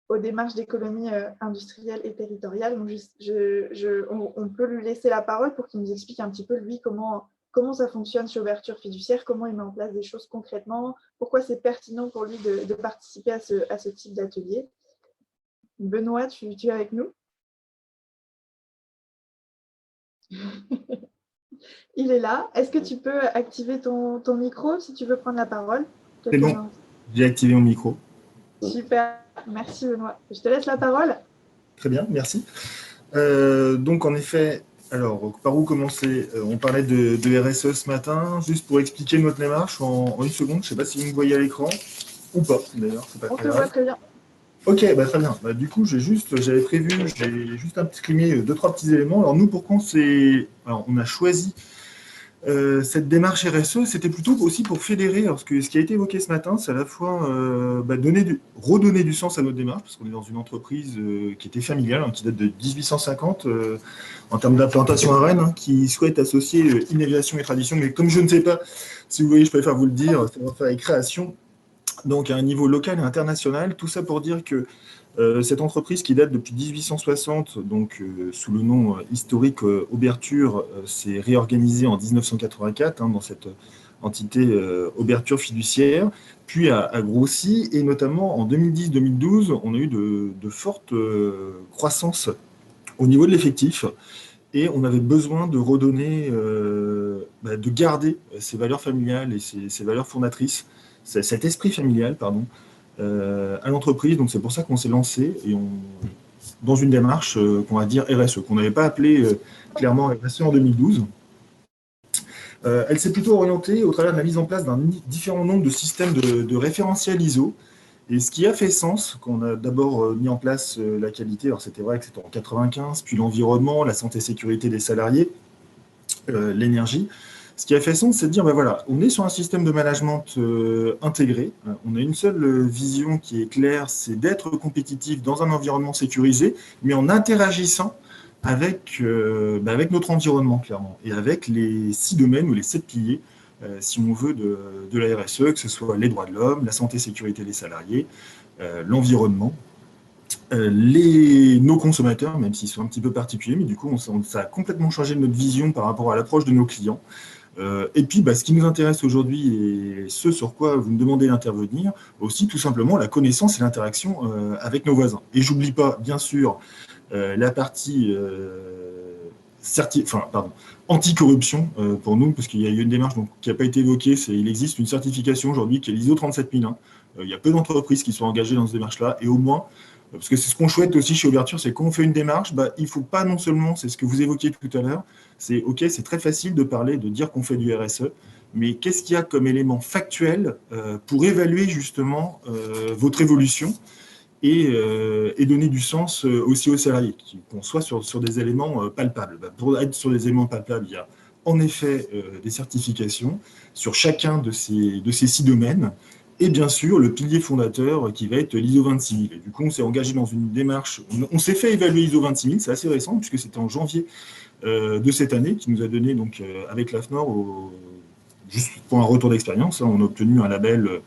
aux démarches d'économie industrielle et territoriale. Donc on peut lui laisser la parole pour qu'il nous explique un petit peu, lui, comment ça fonctionne chez Ouverture Fiduciaire, comment il met en place des choses concrètement, pourquoi c'est pertinent pour lui de participer à ce type d'atelier. Benoît, tu es avec nous? Il est là. Est-ce que tu peux activer ton micro si tu veux prendre la parole? C'est bon, j'ai activé mon micro. Super, merci Benoît. Je te laisse la parole. Très bien, merci. Donc en effet, alors par où commencer? On parlait de RSE ce matin, juste pour expliquer notre démarche en une seconde. Je ne sais pas si vous me voyez à l'écran ou pas, d'ailleurs. On te voit très bien. Ok, très bien. Du coup, j'ai juste imprimé 2-3 petits éléments. Alors nous, on a choisi cette démarche RSE, c'était plutôt aussi pour fédérer. Alors, ce qui a été évoqué ce matin, c'est à la fois redonner du sens à notre démarche, parce qu'on est dans une entreprise qui était familiale, qui date de 1850 en termes d'implantation à Rennes, qui souhaite associer innovation et tradition. Mais comme je ne sais pas, si vous voyez, je préfère vous le dire, ça va faire les créations, donc à un niveau local et international. Tout ça pour dire que cette entreprise qui date depuis 1860, donc sous le nom historique Ouverture, s'est réorganisée en 1984 dans cette entité Ouverture Fiduciaire, puis a grossi, et notamment en 2010-2012, on a eu de fortes croissances au niveau de l'effectif, et on avait besoin de redonner, de garder ces valeurs familiales et ces valeurs fondatrices, cet esprit familial, pardon, à l'entreprise. Donc c'est pour ça qu'on s'est lancé dans une démarche qu'on va dire RSE, qu'on n'avait pas appelée clairement RSE en 2012. Elle s'est plutôt orientée au travers de la mise en place d'un différent nombre de systèmes de référentiels ISO. Et ce qui a fait sens, qu'on a d'abord mis en place la qualité, alors c'était vrai que c'était en 95, puis l'environnement, la santé et sécurité des salariés, l'énergie. Ce qui a fait sens, c'est de dire, voilà, on est sur un système de management intégré. On a une seule vision qui est claire, c'est d'être compétitif dans un environnement sécurisé, mais en interagissant avec notre environnement, clairement, et avec les 6 domaines ou les 7 piliers, si on veut, de la RSE, que ce soit les droits de l'homme, la santé et sécurité des salariés, l'environnement, nos consommateurs, même s'ils sont un petit peu particuliers, mais du coup, ça a complètement changé notre vision par rapport à l'approche de nos clients. Et puis, ce qui nous intéresse aujourd'hui, et ce sur quoi vous me demandez d'intervenir, aussi tout simplement la connaissance et l'interaction avec nos voisins. Et j'oublie pas, bien sûr, la partie anti-corruption pour nous, parce qu'il y a une démarche qui n'a pas été évoquée, il existe une certification aujourd'hui qui est l'ISO 37001. Il y a peu d'entreprises qui sont engagées dans cette démarche-là, et au moins, parce que c'est ce qu'on souhaite aussi chez Ouverture, c'est quand on fait une démarche, il ne faut pas non seulement, c'est ce que vous évoquiez tout à l'heure, c'est OK, c'est très facile de parler, de dire qu'on fait du RSE, mais qu'est-ce qu'il y a comme élément factuel pour évaluer justement votre évolution et donner du sens aussi aux salariés, qu'on soit sur des éléments palpables. Pour être sur des éléments palpables, il y a en effet des certifications sur chacun de ces 6 domaines, et bien sûr le pilier fondateur qui va être l'ISO 26000. Et du coup, on s'est engagé dans une démarche, on s'est fait évaluer ISO 26000, c'est assez récent, puisque c'était en janvier de cette année, qui nous a donné, donc, avec l'AFNOR, juste pour un retour d'expérience, on a obtenu un label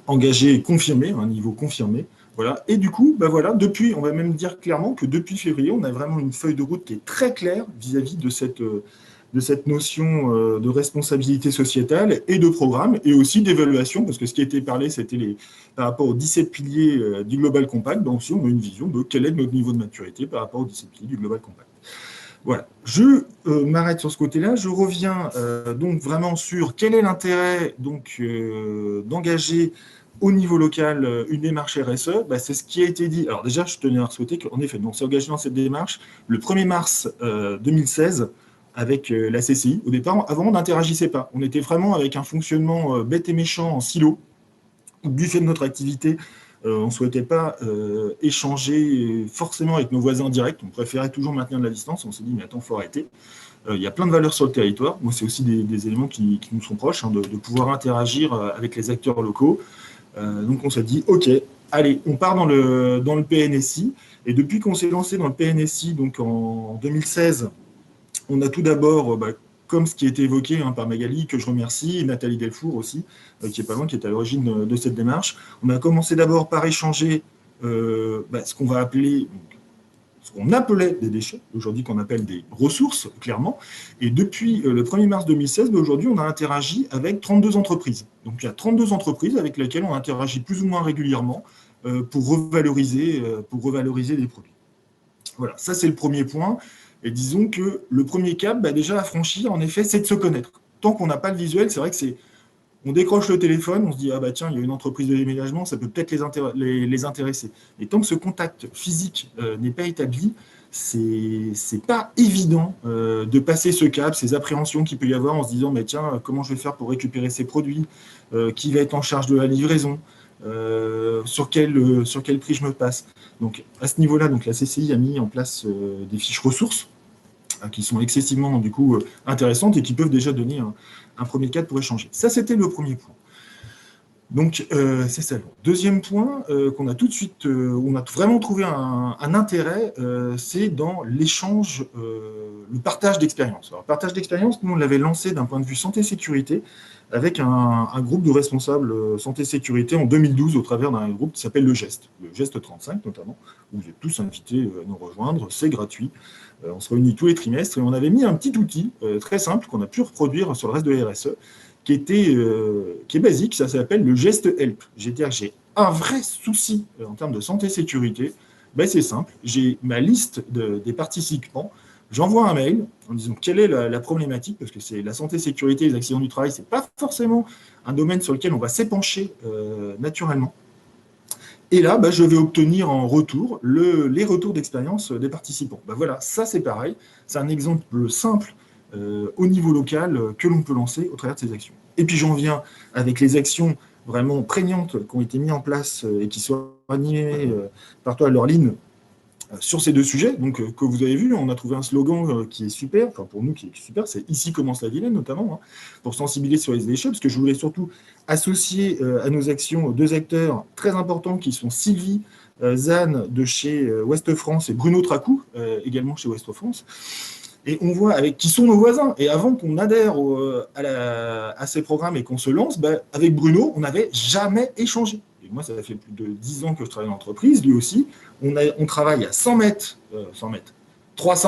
engagé et confirmé, un niveau confirmé. Voilà. Et du coup, depuis, on va même dire clairement que depuis février, on a vraiment une feuille de route qui est très claire vis-à-vis de cette notion de responsabilité sociétale et de programme, et aussi d'évaluation, parce que ce qui a été parlé, c'était par rapport aux 17 piliers du Global Compact, donc aussi on a une vision de quel est notre niveau de maturité par rapport aux 17 piliers du Global Compact. Voilà, je m'arrête sur ce côté-là. Je reviens donc vraiment sur quel est l'intérêt d'engager au niveau local une démarche RSE. C'est ce qui a été dit. Alors déjà, je tenais à souhaiter qu'en effet, on s'est engagé dans cette démarche le 1er mars 2016 avec la CCI. Au départ, avant, on n'interagissait pas. On était vraiment avec un fonctionnement bête et méchant en silo. Du fait de notre activité, on ne souhaitait pas échanger forcément avec nos voisins directs. On préférait toujours maintenir de la distance. On s'est dit, mais attends, il faut arrêter. Il y a plein de valeurs sur le territoire. Moi, c'est aussi des éléments qui nous sont proches, de pouvoir interagir avec les acteurs locaux. Donc, on s'est dit, OK, allez, on part dans le PNSI. Et depuis qu'on s'est lancé dans le PNSI, donc en 2016, on a tout d'abord... comme ce qui a été évoqué par Magali, que je remercie, et Nathalie Delfour aussi, qui est pas loin, qui est à l'origine de cette démarche. On a commencé d'abord par échanger ce qu'on va appeler, ce qu'on appelait des déchets, aujourd'hui qu'on appelle des ressources, clairement. Et depuis le 1er mars 2016, aujourd'hui, on a interagi avec 32 entreprises. Donc il y a 32 entreprises avec lesquelles on interagit plus ou moins régulièrement pour revaloriser des produits. Voilà, ça c'est le premier point. Et disons que le premier cap, déjà à franchir, en effet, c'est de se connaître. Tant qu'on n'a pas le visuel, c'est vrai que on décroche le téléphone, on se dit, tiens, il y a une entreprise de déménagement, ça peut peut-être les intéresser. Et tant que ce contact physique n'est pas établi, c'est pas évident de passer ce cap, ces appréhensions qu'il peut y avoir en se disant, mais tiens, comment je vais faire pour récupérer ces produits, qui va être en charge de la livraison, sur quel prix je me passe. Donc à ce niveau-là, donc la CCI a mis en place des fiches ressources qui sont excessivement du coup intéressantes et qui peuvent déjà donner un premier cadre pour échanger. Ça, c'était le premier point. Donc c'est ça. Deuxième point qu'on a tout de suite, on a vraiment trouvé un intérêt, c'est dans l'échange, le partage d'expérience. Alors partage d'expérience, nous on l'avait lancé d'un point de vue santé-sécurité avec un groupe de responsables santé-sécurité en 2012 au travers d'un groupe qui s'appelle le GEST 35 notamment, où vous êtes tous invités à nous rejoindre, c'est gratuit. On se réunit tous les trimestres et on avait mis un petit outil très simple qu'on a pu reproduire sur le reste de la RSE, qui est basique, ça s'appelle le geste help. J'ai un vrai souci en termes de santé-sécurité, c'est simple, j'ai ma liste des participants, j'envoie un mail en disant quelle est la problématique, parce que c'est la santé-sécurité, les accidents du travail, ce n'est pas forcément un domaine sur lequel on va s'épancher naturellement. Et là, je vais obtenir en retour les retours d'expérience des participants. Voilà, ça c'est pareil, c'est un exemple simple au niveau local que l'on peut lancer au travers de ces actions. Et puis j'en viens avec les actions vraiment prégnantes qui ont été mises en place et qui sont animées par toi, Laureline, sur ces deux sujets. Donc, que vous avez vu, on a trouvé un slogan qui est super, enfin pour nous qui est super, c'est « Ici commence la Vilaine » notamment, pour sensibiliser sur les déchets, parce que je voulais surtout associer à nos actions deux acteurs très importants qui sont Sylvie Zahn de chez Ouest France et Bruno Tracou, également chez Ouest France. Et on voit qui sont nos voisins. Et avant qu'on adhère à ces programmes et qu'on se lance, avec Bruno, on n'avait jamais échangé. Et moi, ça fait plus de 10 ans que je travaille dans l'entreprise, lui aussi. On travaille à 300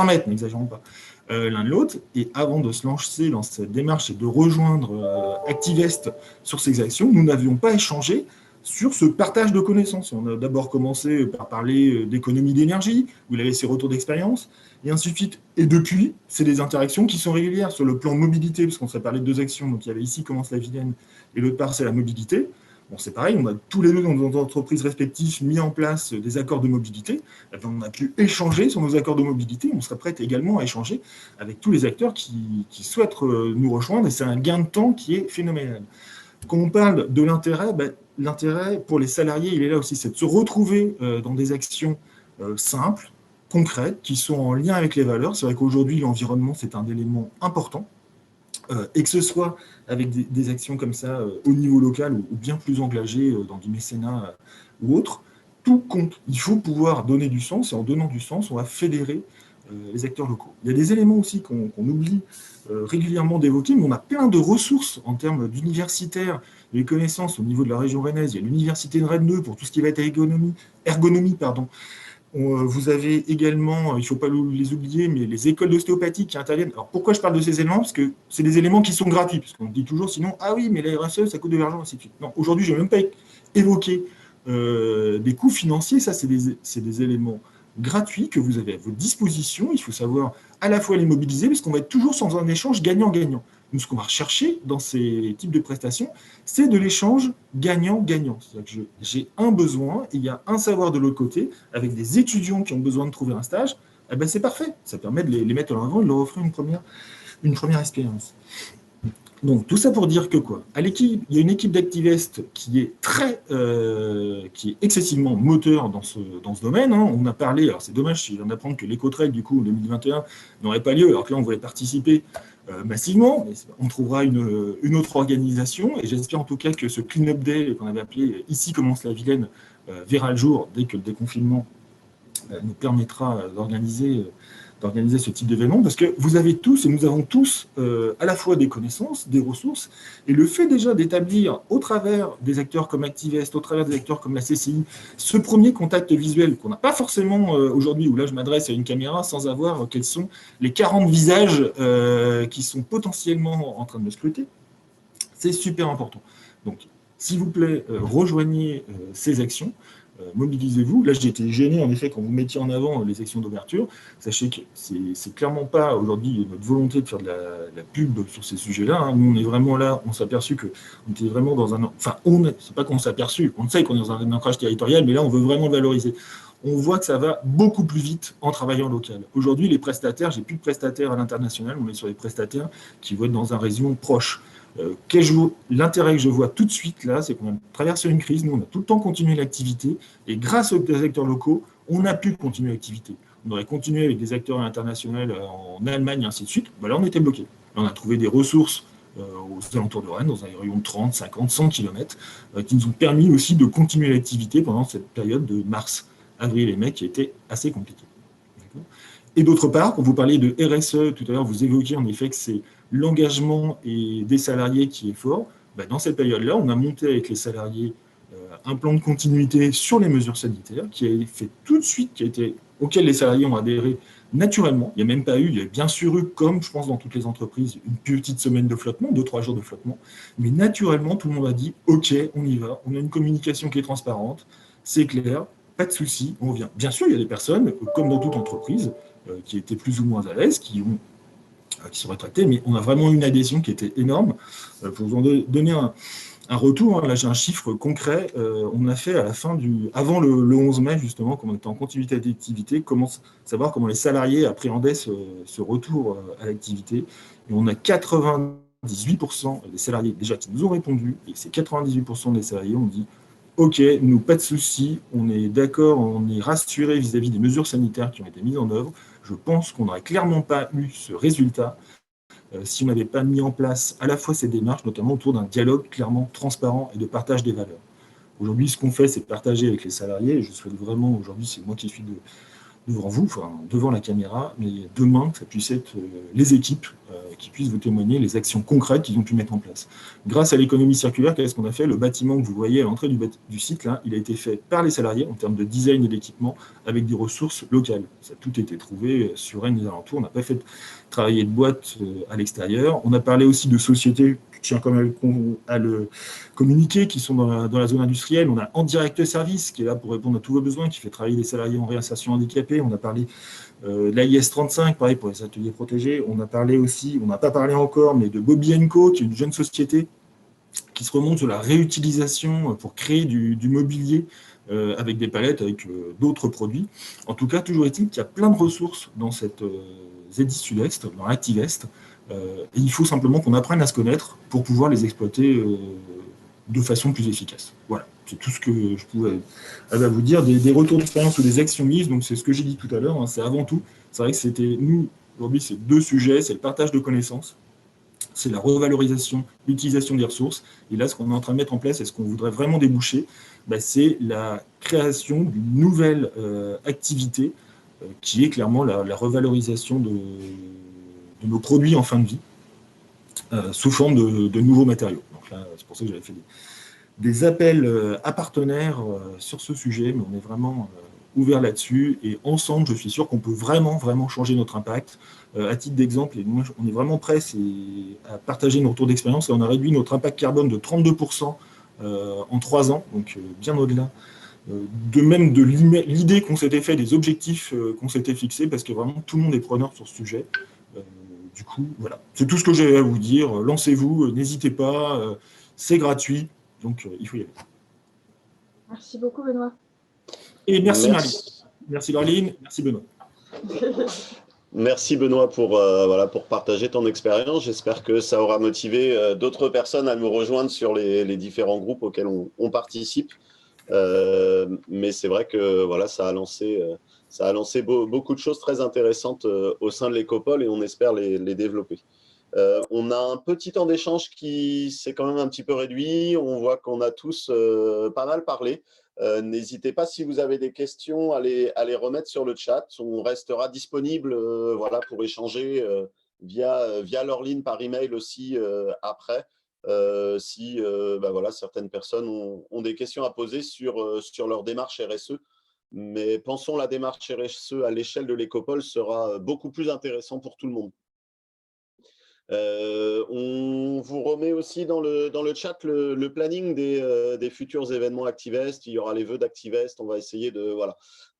mètres, n'exagérons pas, l'un de l'autre. Et avant de se lancer dans cette démarche et de rejoindre Activest sur ces actions, nous n'avions pas échangé sur ce partage de connaissances. On a d'abord commencé par parler d'économie d'énergie, où il avait ses retours d'expérience, et ainsi de suite. Et depuis, c'est des interactions qui sont régulières sur le plan mobilité, parce qu'on s'est parlé de 2 actions, donc il y avait ici Commence-la-Vilaine, et l'autre part, c'est la mobilité. Bon, c'est pareil, on a tous les deux dans nos entreprises respectives mis en place des accords de mobilité. Et bien, on a pu échanger sur nos accords de mobilité. On serait prêt également à échanger avec tous les acteurs qui souhaitent nous rejoindre, et c'est un gain de temps qui est phénoménal. Quand on parle de l'intérêt, l'intérêt pour les salariés, il est là aussi, c'est de se retrouver dans des actions simples, concrètes, qui sont en lien avec les valeurs. C'est vrai qu'aujourd'hui, l'environnement, c'est un élément important, et que ce soit avec des actions comme ça au niveau local ou bien plus engagées dans du mécénat ou autre, tout compte. Il faut pouvoir donner du sens, et en donnant du sens, on va fédérer les acteurs locaux. Il y a des éléments aussi qu'on oublie régulièrement d'évoquer, mais on a plein de ressources en termes d'universitaires, les connaissances au niveau de la région rennaise. Il y a l'université de Rennes 2 pour tout ce qui va être ergonomie. Vous avez également, il ne faut pas les oublier, mais les écoles d'ostéopathie qui interviennent. Alors pourquoi je parle de ces éléments? Parce que c'est des éléments qui sont gratuits, parce qu'on dit toujours sinon, ah oui, mais la RSE, ça coûte de l'argent, ainsi de suite. Non, aujourd'hui, je n'ai même pas évoqué des coûts financiers, ça c'est des éléments gratuits que vous avez à votre disposition. Il faut savoir à la fois les mobiliser, parce qu'on va être toujours dans un échange gagnant-gagnant. Nous, ce qu'on va rechercher dans ces types de prestations, c'est de l'échange gagnant-gagnant. C'est-à-dire que j'ai un besoin, et il y a un savoir de l'autre côté, avec des étudiants qui ont besoin de trouver un stage, eh ben c'est parfait. Ça permet de les mettre en avant et de leur offrir une première expérience. Donc, tout ça pour dire que quoi? Il y a une équipe d'Activest qui est qui est excessivement moteur dans ce domaine. Hein. On a parlé, alors c'est dommage, je viens d'apprendre que l'Écotrail, du coup, en 2021, n'aurait pas lieu, alors que là, on voulait participer massivement, mais on trouvera une autre organisation, et j'espère en tout cas que ce Clean-up Day qu'on avait appelé « Ici commence la Vilaine » verra le jour dès que le déconfinement nous permettra d'organiser ce type d'événement, parce que vous avez tous, et nous avons tous, à la fois des connaissances, des ressources, et le fait déjà d'établir, au travers des acteurs comme Activest, au travers des acteurs comme la CCI, ce premier contact visuel qu'on n'a pas forcément aujourd'hui, où là je m'adresse à une caméra sans avoir quels sont les 40 visages qui sont potentiellement en train de me scruter, c'est super important. Donc, s'il vous plaît, rejoignez ces actions. Mobilisez-vous. Là, j'ai été gêné, en effet, quand vous mettiez en avant les actions d'ouverture. Sachez que c'est clairement pas aujourd'hui notre volonté de faire de la pub sur ces sujets-là. Hein. Nous, on est vraiment là, on s'est aperçu qu'on était vraiment dans un... Enfin, c'est pas qu'on s'est aperçu, on sait qu'on est dans un ancrage territorial, mais là, on veut vraiment le valoriser. On voit que ça va beaucoup plus vite en travaillant local. Aujourd'hui, les prestataires, j'ai plus de prestataires à l'international, on est sur les prestataires qui vont être dans un région proche. L'intérêt que je vois tout de suite là, c'est qu'on a traversé une crise, nous on a tout le temps continué l'activité, et grâce aux acteurs locaux, on a pu continuer l'activité. On aurait continué avec des acteurs internationaux en Allemagne et ainsi de suite, ben là on était bloqué. Là, on a trouvé des ressources aux alentours de Rennes, dans un rayon de 30, 50, 100 km, qui nous ont permis aussi de continuer l'activité pendant cette période de mars, avril et mai qui a été assez compliquée. Et d'autre part, quand vous parliez de RSE, tout à l'heure, vous évoquiez en effet que c'est l'engagement des salariés qui est fort. Ben, dans cette période-là, on a monté avec les salariés un plan de continuité sur les mesures sanitaires qui a été fait tout de suite, auquel les salariés ont adhéré naturellement. Il n'y a même pas eu, il y a bien sûr eu, comme je pense dans toutes les entreprises, une petite semaine de flottement, 2-3 jours de flottement, mais naturellement, tout le monde a dit « Ok, on y va, on a une communication qui est transparente, c'est clair, pas de souci, on vient ». Bien sûr, il y a des personnes, comme dans toute entreprise, qui étaient plus ou moins à l'aise, qui sont rétractés, mais on a vraiment une adhésion qui était énorme. Pour vous en donner un retour, hein, là j'ai un chiffre concret, on a fait à la fin avant le 11 mai, justement, comme on était en continuité d'activité, savoir comment les salariés appréhendaient ce retour à l'activité. Et on a 98% des salariés déjà qui nous ont répondu, et ces 98% des salariés ont dit Ok, nous, pas de souci, on est d'accord, on est rassuré vis-à-vis des mesures sanitaires qui ont été mises en œuvre. Je pense qu'on n'aurait clairement pas eu ce résultat si on n'avait pas mis en place à la fois ces démarches, notamment autour d'un dialogue clairement transparent et de partage des valeurs. Aujourd'hui, ce qu'on fait, c'est partager avec les salariés, et je souhaite vraiment, aujourd'hui, c'est moi qui suis devant vous, enfin, devant la caméra, mais demain, que ça puisse être les équipes qui puissent vous témoigner les actions concrètes qu'ils ont pu mettre en place. Grâce à l'économie circulaire, qu'est-ce qu'on a fait? Le bâtiment que vous voyez à l'entrée du site, là, il a été fait par les salariés en termes de design et d'équipement avec des ressources locales. Ça a tout été trouvé sur Rennes et les alentours. On n'a pas fait travailler de boîte à l'extérieur. On a parlé aussi de sociétés, je tiens quand même à le communiquer, qui sont dans la zone industrielle. On a En Direct Service, qui est là pour répondre à tous vos besoins, qui fait travailler les salariés en réinsertion handicapée. On a parlé de l'AIS 35, pareil pour les ateliers protégés. On a parlé aussi, on n'a pas parlé encore, mais de Bobby & Co, qui est une jeune société qui se remonte sur la réutilisation pour créer du mobilier avec des palettes, avec d'autres produits. En tout cas, toujours est-il qu'il y a plein de ressources dans cette ZEDIS Sud-Est, dans Activest, et il faut simplement qu'on apprenne à se connaître pour pouvoir les exploiter de façon plus efficace. Voilà, c'est tout ce que je pouvais vous dire. Des retours d'expérience ou des actions mises, donc c'est ce que j'ai dit tout à l'heure, hein, c'est avant tout, c'est vrai que c'était, nous, aujourd'hui, c'est deux sujets, c'est le partage de connaissances, c'est la revalorisation, l'utilisation des ressources, et là, ce qu'on est en train de mettre en place et ce qu'on voudrait vraiment déboucher, c'est la création d'une nouvelle activité qui est clairement la revalorisation de nos produits en fin de vie, sous forme de nouveaux matériaux. Donc là, c'est pour ça que j'avais fait des appels à partenaires sur ce sujet, mais on est vraiment ouvert là-dessus, et ensemble, je suis sûr qu'on peut vraiment, vraiment changer notre impact. À titre d'exemple, et moi, on est vraiment prêts à partager nos retours d'expérience, et on a réduit notre impact carbone de 32% en 3 ans, donc bien au-delà de même de l'idée qu'on s'était fait, des objectifs qu'on s'était fixés, parce que vraiment tout le monde est preneur sur ce sujet. Du coup, voilà, c'est tout ce que j'ai à vous dire. Lancez-vous, n'hésitez pas, c'est gratuit, donc il faut y aller. Merci beaucoup, Benoît. Et merci Marie. Merci Laureline, merci Benoît. Merci Benoît pour partager ton expérience. J'espère que ça aura motivé d'autres personnes à nous rejoindre sur les différents groupes auxquels on participe. Mais c'est vrai que voilà, ça a lancé beaucoup de choses très intéressantes au sein de l'Écopole, et on espère les développer. On a un petit temps d'échange qui s'est quand même un petit peu réduit. On voit qu'on a tous pas mal parlé. N'hésitez pas, si vous avez des questions, à les remettre sur le chat. On restera disponible pour échanger via leur ligne par email aussi après. Si certaines personnes ont des questions à poser sur leur démarche RSE. Mais pensons la démarche RSE à l'échelle de l'Écopole sera beaucoup plus intéressant pour tout le monde. On vous remet aussi dans le chat le planning des futurs événements Activest. Il y aura les vœux d'Activest. On va essayer de,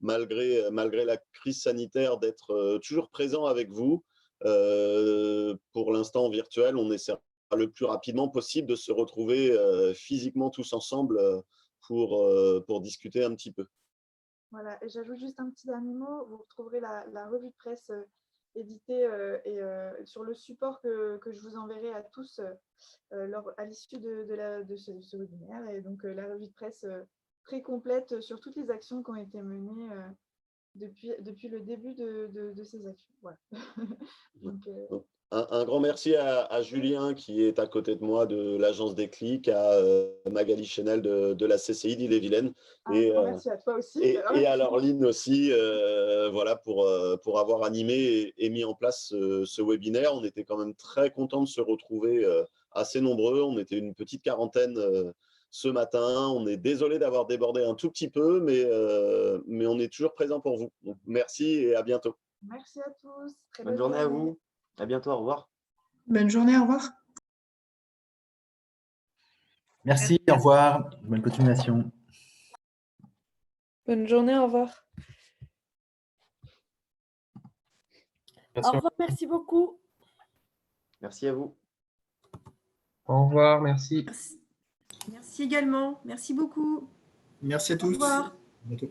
malgré la crise sanitaire, d'être toujours présent avec vous. Pour l'instant, en virtuel, on essaiera le plus rapidement possible de se retrouver physiquement tous ensemble pour discuter un petit peu. Voilà, et j'ajoute juste un petit dernier mot. Vous retrouverez la revue de presse éditée sur le support que je vous enverrai à tous à l'issue de ce webinaire. Et donc, la revue de presse très complète sur toutes les actions qui ont été menées depuis le début de ces actions. Voilà. Donc, un grand merci à Julien qui est à côté de moi de l'agence Déclic, à Magali Chenel de la CCI d'Ille-et-Vilaine. Merci à toi aussi. Et à Laureline aussi pour avoir animé et mis en place ce webinaire. On était quand même très contents de se retrouver assez nombreux. On était une petite quarantaine ce matin. On est désolé d'avoir débordé un tout petit peu, mais on est toujours présent pour vous. Donc, merci et à bientôt. Merci à tous. Très bonne journée à vous. À bientôt, au revoir. Bonne journée, au revoir. Merci, au revoir. Bonne continuation. Bonne journée, au revoir. Au revoir, merci beaucoup. Merci à vous. Au revoir, merci. Merci également. Merci beaucoup. Merci à tous. Au revoir. À bientôt.